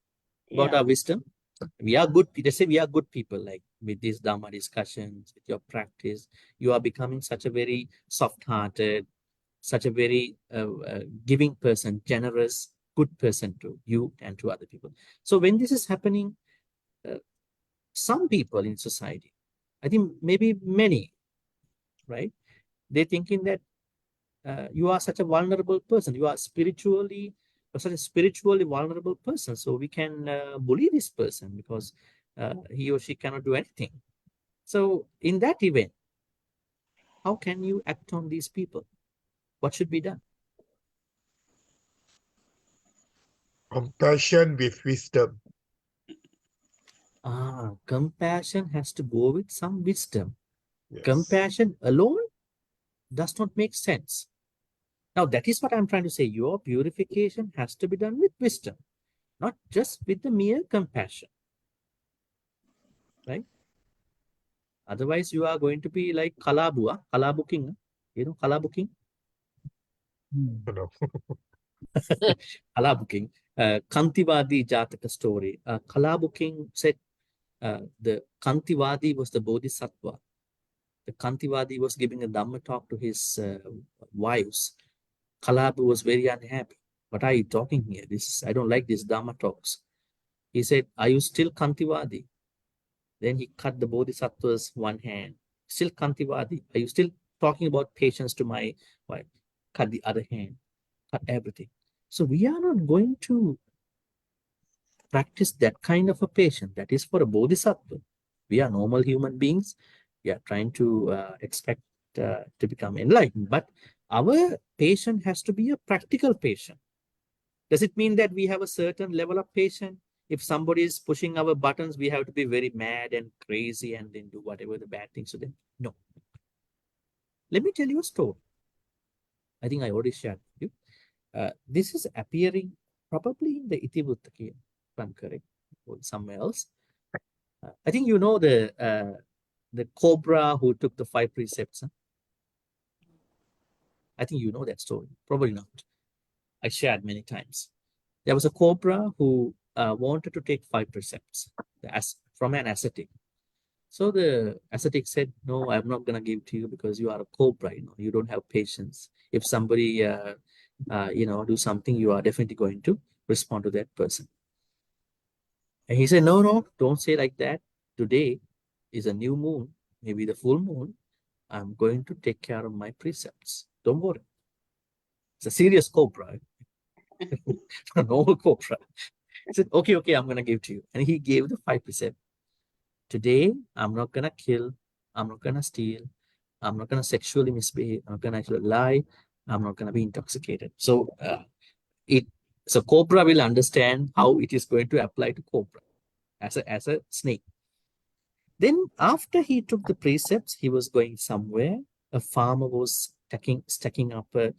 about Yeah. our wisdom? We are good. They say we are good people. Like with these Dhamma discussions, with your practice, you are becoming such a very soft-hearted, such a very giving person, generous, good person to you and to other people. So when this is happening, some people in society, I think maybe many, right? They're thinking that you are such a vulnerable person. You are spiritually, such a spiritually vulnerable person. So we can bully this person because he or she cannot do anything. So in that event, how can you act on these people? What should be done? Compassion with wisdom. Compassion has to go with some wisdom. Yes. Compassion alone does not make sense. Now, that is what I'm trying to say. Your purification has to be done with wisdom, not just with the mere compassion, right? Otherwise, you are going to be like Kalabuking. You know Kalabuking? No. Kalabuking. Kantivadi Jataka story. Kalabuking said the Kantivadi was the Bodhisattva. The Kantivadi was giving a Dhamma talk to his wives. Kalabu was very unhappy. What are you talking here? I don't like these Dhamma talks. He said, are you still Kantivadi? Then he cut the Bodhisattva's one hand. Still Kantivadi. Are you still talking about patience to my wife? Cut the other hand. Cut everything. So we are not going to practice that kind of a patience. That is for a Bodhisattva. We are normal human beings. We are trying to expect to become enlightened. But our patience has to be a practical patience. Does it mean that we have a certain level of patience? If somebody is pushing our buttons, we have to be very mad and crazy and then do whatever the bad things to them? No. Let me tell you a story. I think I already shared with you. This is appearing probably in the Itivuttaka, if I'm correct, or somewhere else. I think you know the cobra who took the 5 precepts. Huh? I think you know that story. Probably not. I shared many times. There was a cobra who wanted to take 5 precepts from an ascetic. So the ascetic said, no, I'm not going to give to you because you are a cobra. You don't have patience. If somebody, do something, you are definitely going to respond to that person. And he said, no, don't say like that. Today is a new moon, maybe the full moon. I'm going to take care of my precepts. Don't worry. It's a serious cobra. A normal cobra. He said, okay, I'm going to give to you. And he gave the 5 precepts. Today, I'm not going to kill. I'm not going to steal. I'm not going to sexually misbehave. I'm not going to actually lie. I'm not going to be intoxicated. So cobra will understand how it is going to apply to cobra as a snake. Then after he took the precepts, he was going somewhere. A farmer was stacking up a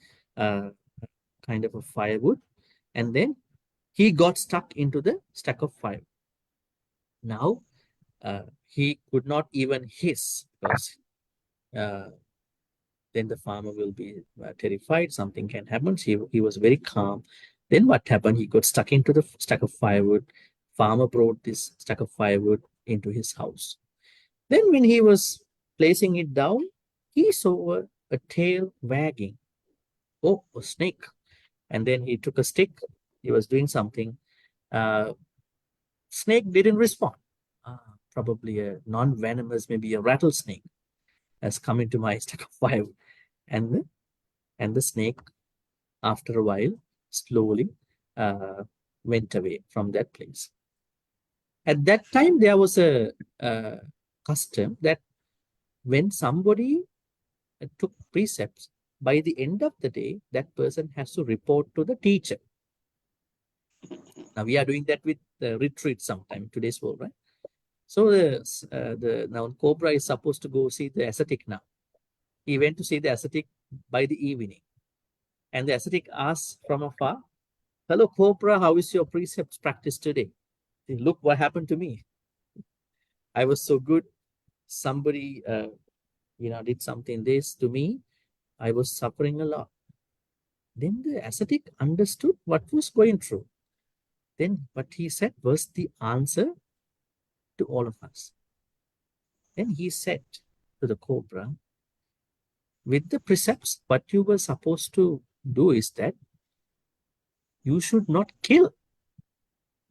kind of a firewood. And then he got stuck into the stack of fire. Now, he could not even hiss because then the farmer will be terrified. Something can happen. So he was very calm. Then what happened? He got stuck into the stack of firewood. Farmer brought this stack of firewood into his house. Then when he was placing it down, he saw a tail wagging. Oh, a snake. And then he took a stick. He was doing something. Snake didn't respond. Probably a non-venomous, maybe a rattlesnake has come into my stack of firewood. And the snake, after a while, slowly went away from that place. At that time, there was a custom that when somebody took precepts, by the end of the day, that person has to report to the teacher. Now, we are doing that with retreat sometime, today's world, right? So the now Cobra is supposed to go see the ascetic now. He went to see the ascetic by the evening. And the ascetic asked from afar, "Hello, Cobra, how is your precepts practice today?" Look what happened to me. I was so good. Somebody, did something this to me. I was suffering a lot. Then the ascetic understood what was going through. Then what he said was the answer to all of us. Then he said to the Cobra, with the precepts, what you were supposed to do is that you should not kill.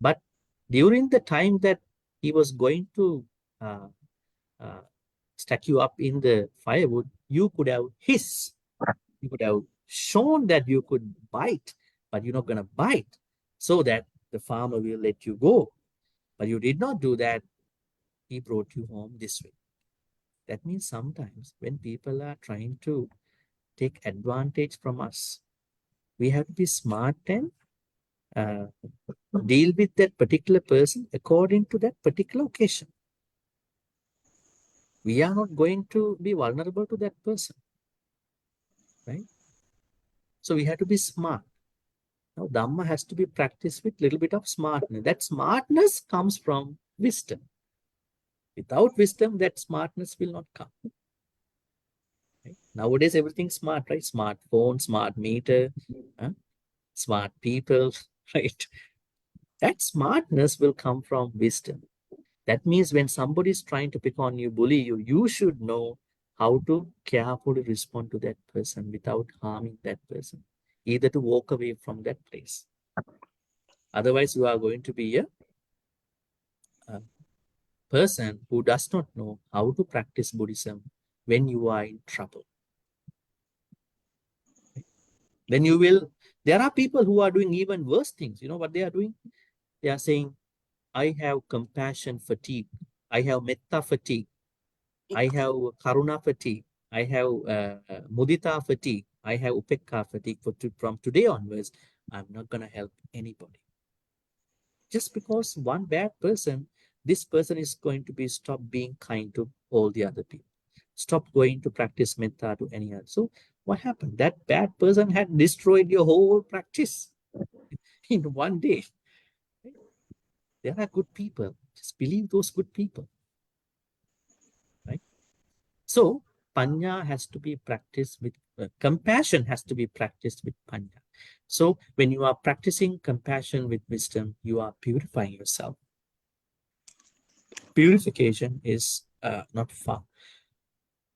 But during the time that he was going to stack you up in the firewood, you could have hissed. You could have shown that you could bite, but you're not going to bite, so that the farmer will let you go. But you did not do that. He brought you home this way. That means sometimes when people are trying to take advantage from us, we have to be smart and deal with that particular person according to that particular occasion. We are not going to be vulnerable to that person, right? So we have to be smart. Now, Dhamma has to be practiced with a little bit of smartness. That smartness comes from wisdom. Without wisdom, that smartness will not come. Right? Nowadays, everything's smart, right? Smartphone, smart meter, smart people, right? That smartness will come from wisdom. That means when somebody is trying to pick on you, bully you, you should know how to carefully respond to that person without harming that person, either to walk away from that place. Otherwise, you are going to be a person who does not know how to practice Buddhism when you are in trouble. Then you will, there are people who are doing even worse things. You know what they are doing? They are saying, I have compassion fatigue. I have metta fatigue. I have karuna fatigue. I have mudita fatigue. I have upekka fatigue. From today onwards, I'm not going to help anybody. Just because one bad person, this person is going to be stop being kind to all the other people. Stop going to practice metta to any other. So what happened? That bad person had destroyed your whole practice in one day. There are good people. Just believe those good people. Right? So panya has to be practiced with compassion has to be practiced with panya. So when you are practicing compassion with wisdom, you are purifying yourself. Purification is not far.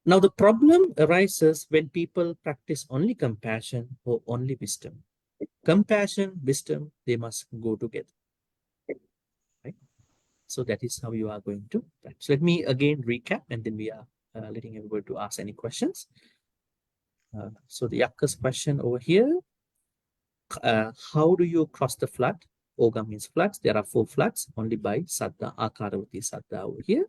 Now the problem arises when people practice only compassion or only wisdom. Compassion, wisdom, they must go together. Right? So that is how you are going to practice. Let me again recap, and then we are letting everybody to ask any questions. So the Yakka's question over here, how do you cross the flood? Oga means floods. There are 4 floods only by Saddha, Akaravati Saddha over here.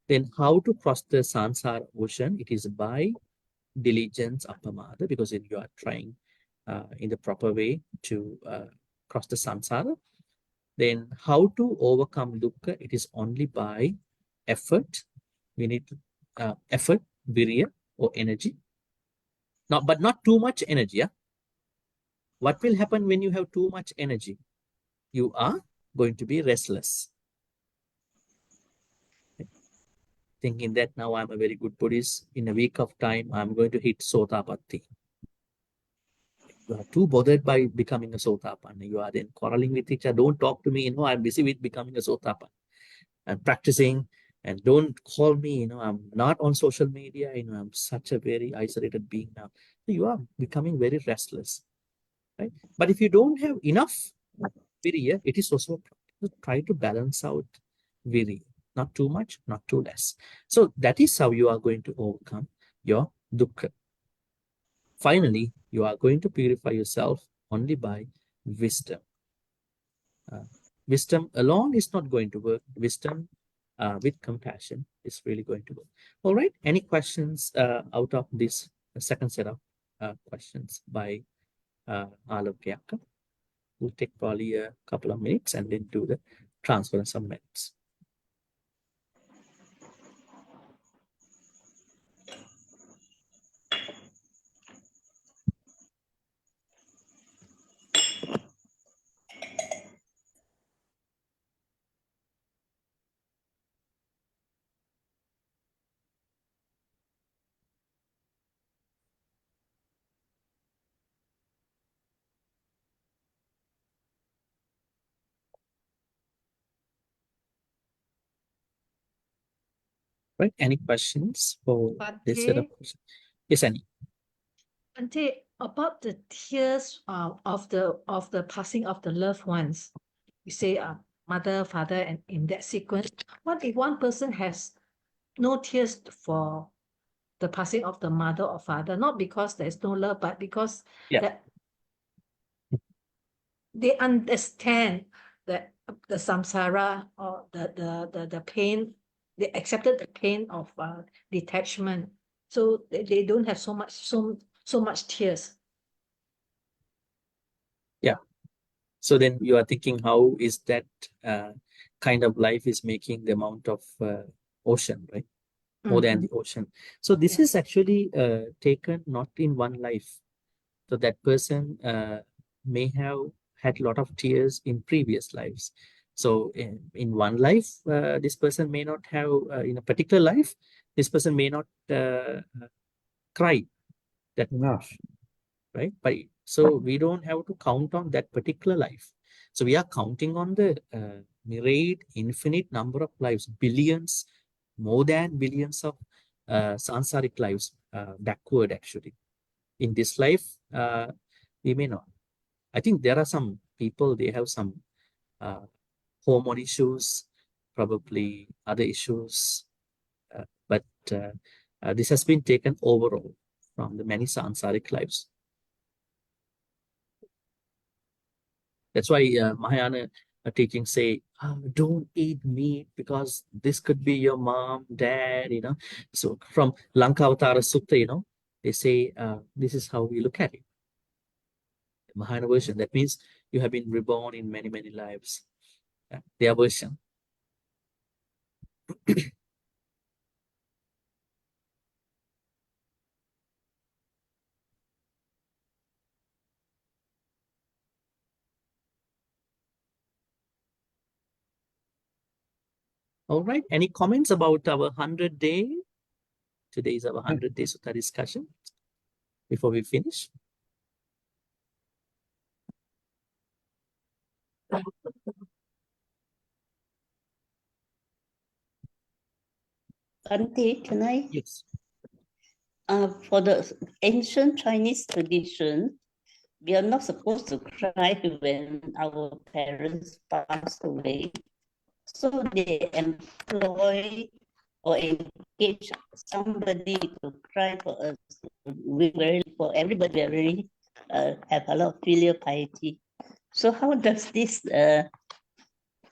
Then how to cross the Saṃsāra ocean? It is by diligence, apamada, because if you are trying in the proper way to cross the Saṃsāra. Then how to overcome dukkha? It is only by effort. We need effort, virya, or energy. But not too much energy. Yeah? What will happen when you have too much energy? You are going to be restless. Thinking that now I'm a very good Buddhist. In a week of time, I'm going to hit Sotapatti. You are too bothered by becoming a Sotapanna. You are then quarreling with each other. Don't talk to me. I'm busy with becoming a Sotapanna. I'm practicing, and don't call me. I'm not on social media. I'm such a very isolated being now. So you are becoming very restless, right? But if you don't have enough virya, it is also try to balance out virya. Not too much, not too less. So that is how you are going to overcome your dukkha. Finally, you are going to purify yourself only by wisdom. Wisdom alone is not going to work. Wisdom with compassion is really going to work. All right. Any questions out of this second set of questions by Āḷavaka? We'll take probably a couple of minutes and then do the transference of minutes. Right? Any questions for this set of Bhante, questions? Yes, Annie. Bhante, about the tears of the passing of the loved ones, you say mother, father, and in that sequence, what if one person has no tears for the passing of the mother or father, not because there's no love, but because Yeah. that they understand that the samsara or the pain, they accepted the pain of detachment, so they don't have so much tears. Yeah. So then you are thinking, how is that kind of life is making the amount of ocean, right? More than the ocean. So this is actually taken not in one life. So that person may have had a lot of tears in previous lives. So in one life, this person may not have, in a particular life, this person may not cry that much, right? But so we don't have to count on that particular life. So we are counting on the myriad, infinite number of lives, billions, more than billions of sansaric lives backward actually. In this life, we may not. I think there are some people, they have some hormone issues, probably other issues, but this has been taken overall from the many sansaric lives. That's why Mahayana teachings say, don't eat meat because this could be your mom, dad, you know. So from Āḷavaka Sutta, you know, they say this is how we look at it. The Mahayana version, that means you have been reborn in many, many lives. Their version. All right. Any comments about our 100-day? Today is our 100-day Sutta discussion before we finish. Bhante, can I? Yes. For the ancient Chinese tradition, we are not supposed to cry when our parents pass away. So they employ or engage somebody to cry for us. We very, for everybody, we really have a lot of filial piety. So how does this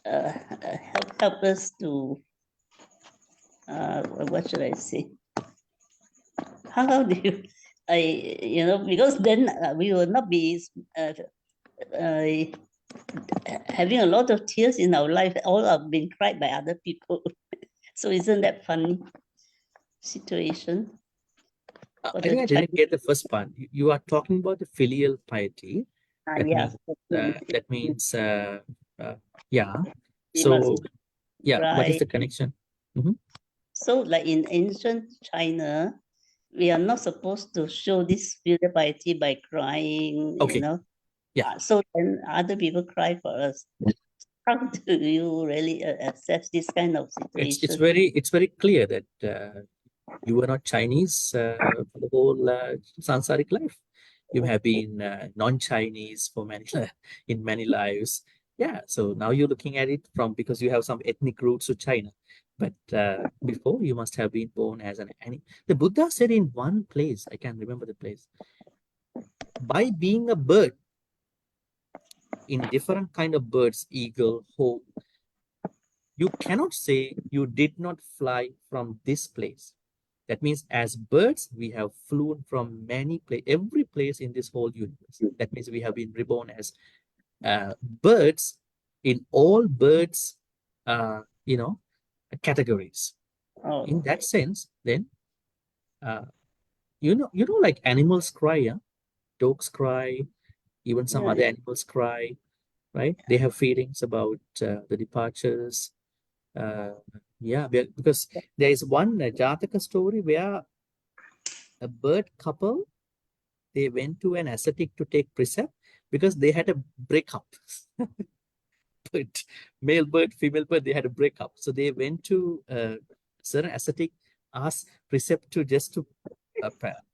help us to, what should I say? How do you, because then we will not be having a lot of tears in our life. All have been cried by other people. So isn't that funny situation? I think I didn't get the first part. You are talking about the filial piety. Yeah. That means, yeah. So, yeah, what is the connection? So like in ancient China, we are not supposed to show this filial piety by crying, Okay. you know. Yeah. So then other people cry for us. How do you really assess this kind of situation? It's very clear that you are not Chinese for the whole sansaric life. You have been non-Chinese for in many lives. Yeah, so now you're looking at it from because you have some ethnic roots to China. But before you must have been born as an animal. The Buddha said in one place, I can't remember the place, by being a bird, in different kind of birds, eagle, hawk, you cannot say you did not fly from this place. That means as birds, we have flown from many places, every place in this whole universe. That means we have been reborn as birds in all birds, categories. Oh. In that sense, then, like animals cry, yeah? Dogs cry, even some other animals cry, right? They have feelings about the departures. Because there is one Jataka story where a bird couple, they went to an ascetic to take precept because they had a breakup. But male bird, female bird, they had a breakup. So they went to Certain ascetic ask precept to just to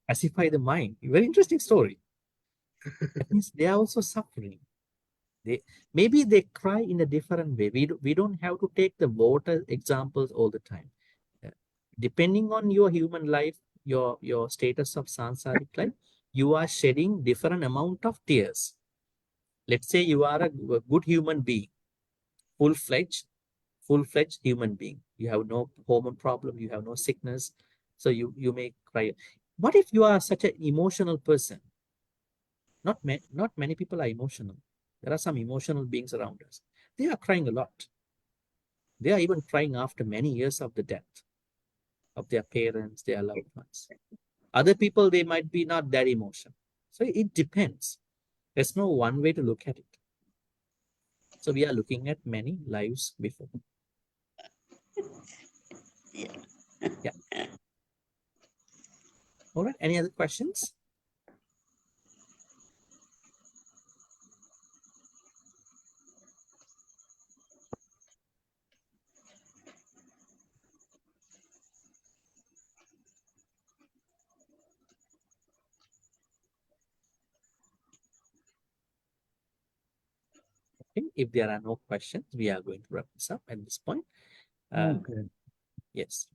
pacify the mind. Very interesting story. That means they are also suffering. Maybe they cry in a different way. We don't have to take the water examples all the time. Depending on your human life, your status of Saṃsāric life, you are shedding different amount of tears. Let's say you are a good human being, full-fledged human being. You have no hormone problem, you have no sickness, so you may cry. What if you are such an emotional person? Not many people are emotional. There are some emotional beings around us. They are crying a lot. They are even crying after many years of the death of their parents, their loved ones. Other people, they might be not that emotional. So it depends. There's no one way to look at it. So we are looking at many lives before. Yeah. All right. Any other questions? Okay. If there are no questions, we are going to wrap this up at this point. Okay. Yes.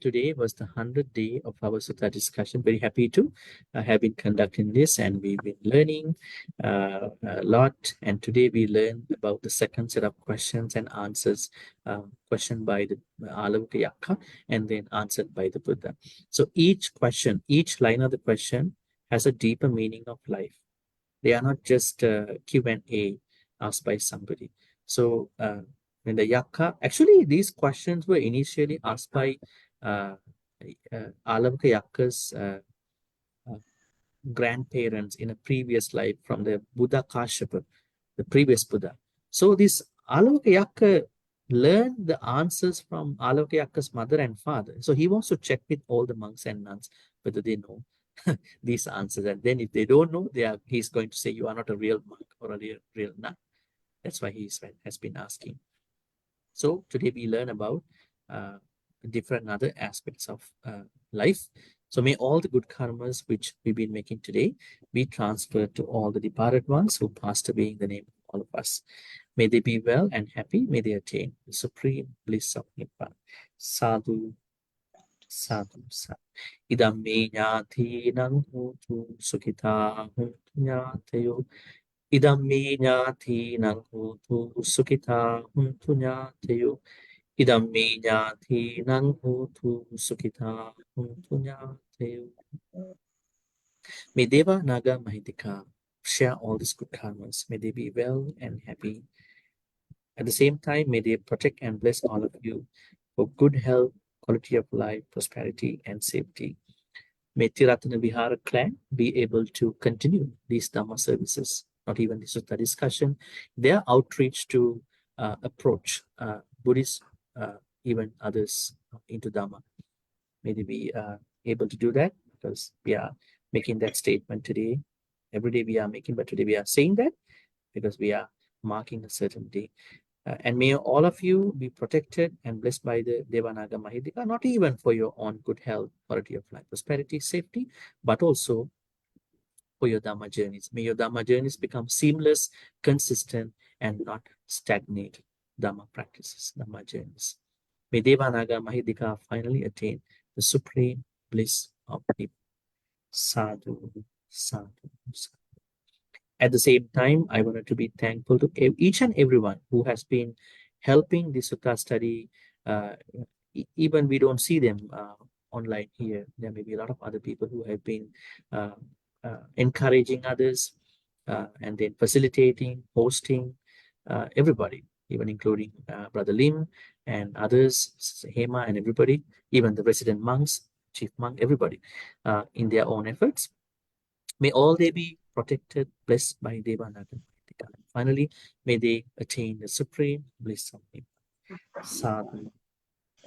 Today was the 100th day of our Sutta discussion. Very happy to have been conducting this, and we've been learning a lot. And today we learned about the second set of questions and answers, questioned by the Āḷavaka and then answered by the Buddha. So each question, each line of the question has a deeper meaning of life. They are not just Q&A asked by somebody. So in the Yakka, actually these questions were initially asked by Āḷavaka Yakka's grandparents in a previous life from the Buddha Kāśyapa, the previous Buddha. So this Āḷavaka Yakka learned the answers from Āḷavaka Yakka's mother and father. So he wants to check with all the monks and nuns whether they know these answers. And then if they don't know, he's going to say, you are not a real monk or a real nun. That's why he has been asking. So today we learn about different other aspects of life. So may all the good karmas which we've been making today be transferred to all the departed ones who passed away in the name of all of us. May they be well and happy. May they attain the supreme bliss of Nibbana. Sadhu, sadhu, sadhu. Idam me ñātīnaṃ hotu sukhitā hontu ñātayo. Idam me ñātīnaṃ hotu sukhitā hontu ñātayo. Idam me ñātīnaṃ hotu sukhitā hontu ñātayo. May Deva, Naga, Mahidika share all these good karmas. May they be well and happy. At the same time, may they protect and bless all of you for good health, quality of life, prosperity, and safety. May Ti-Ratana Vihara clan be able to continue these Dhamma services, not even the Sutta discussion, their outreach to approach Buddhists, even others into Dhamma. May they be able to do that, because we are making that statement today. Every day we are making, but today we are saying that because we are marking a certain day. And may all of you be protected and blessed by the Devanaga Mahidika, not even for your own good health, quality of life, prosperity, safety, but also for your Dhamma journeys. May your Dhamma journeys become seamless, consistent, and not stagnate Dhamma practices, Dhamma journeys. May Devanaga Mahidika finally attain the supreme bliss of Nibbana. Sadhu, sadhu, sadhu. At the same time, I wanted to be thankful to each and everyone who has been helping the Sutta study. Even we don't see them online here. There may be a lot of other people who have been encouraging others and then facilitating, hosting, everybody, even including Brother Lim and others, Hema and everybody, even the resident monks, chief monk, everybody in their own efforts. May all they be protected, blessed by Devanaga. Finally, may they attain the supreme bliss of Nibbana. Sadhu,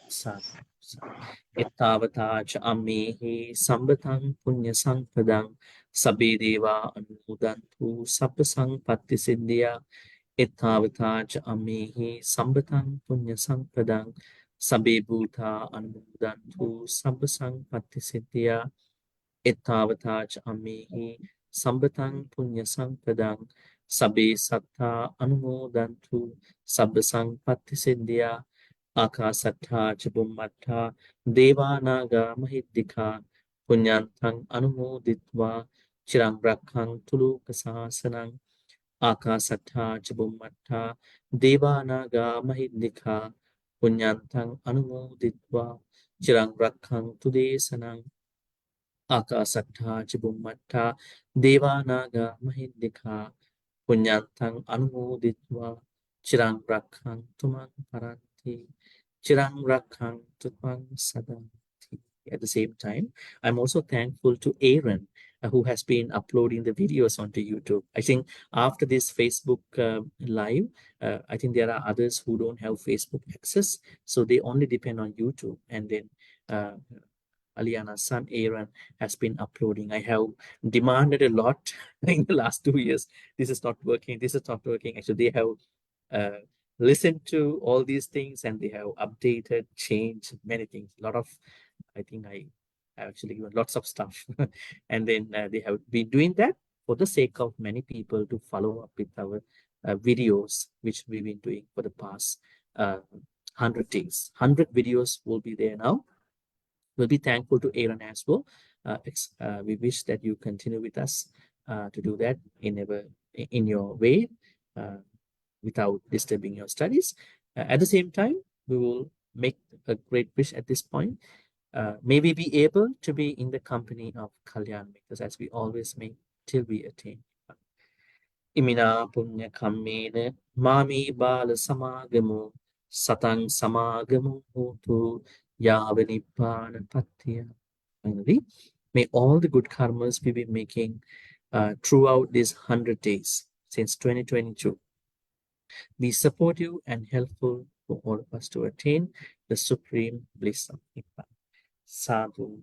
sadhu, sadhu. Ettavata cha ammehi sambatang punya sampadang sabbe deva anumodantu sabba sampatti siddhya. Ettavata cha ammehi sambatang punya sampadang Sabbe bhuta anumodantu sabba sampatti siddhya ettavata cha ammehi sambataṃ punya sampadang sabbe sattha anumodantu sabba sampatti siddhya Akasattha ca Bhummattha Devanaga Mahiddhika Punyantang Anumoditva Chirang Rakkhantu Lokasasanang Akasattha ca Bhummattha Devanaga Mahiddhika Punyantang Anumoditva Chirang Rakkhantu Desanang Akasattha ca Bhummattha Devanaga Mahiddhika Punyantang Anumoditva Chirang Rakkhantu Mang Paranti Chirang Rakkhantu Mang Sadanti. At the same time, I'm also thankful to Aaron, who has been uploading the videos onto YouTube. I think after this Facebook live, I think there are others who don't have Facebook access, so they only depend on YouTube. And then Aliana's son Aaron has been uploading. I have demanded a lot in the last 2 years. This is not working. This is not working. Actually, they have listened to all these things and they have updated, changed many things. A lot of, I think I have actually given lots of stuff. And then they have been doing that for the sake of many people to follow up with our videos, which we've been doing for the past 100 days. 100 videos will be there now. We'll be thankful to Aaron as well. We wish that you continue with us to do that in your way without disturbing your studies. At the same time, we will make a great wish at this point. May we be able to be in the company of Kalyan Mitas as we always make till we attain. Imina punya kammena mami bala samagamu satang samagamu hotu yavanippana pattiya. Finally, may all the good karmas we be making throughout these 100 days since 2022 be supportive and helpful for all of us to attain the supreme bliss of Nibbana. Sadhu,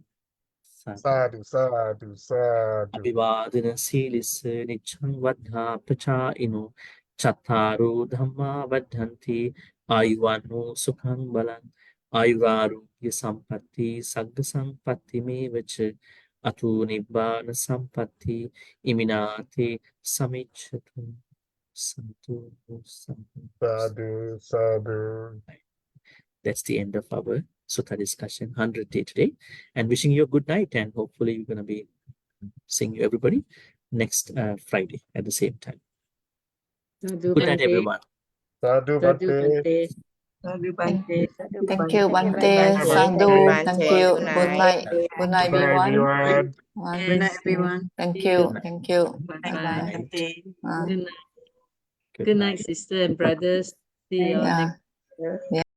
sadhu. Sadhu, sadhu, sadhu. Abhivadana silisa nichang vadha pachaino chattaro dhamma vadhanti ayuvano sukhang balang ayurarogya sampatti sagga sampatti mevacha atu nibbana sampatti iminate samichatu santu santu. Sadhu, sadhu. That's the end of our Sutta discussion 100 day today, and wishing you a good night, and hopefully we're going to be seeing you everybody next Friday at the same time. Sadhu Good night, Bhante. everyone. Sadhu, Sadhu Bhante. Bhante. Sadhu Bhante. Thank you, Bhante. Sadhu. Thank you. Good night. Good night, Bye, everyone. everyone. Good night, everyone. Thank See you. you. Thank you. Bye, Bye-bye. Bhante. Ah, Good night. Good night, sister and brothers. See you all yeah. next. Yeah.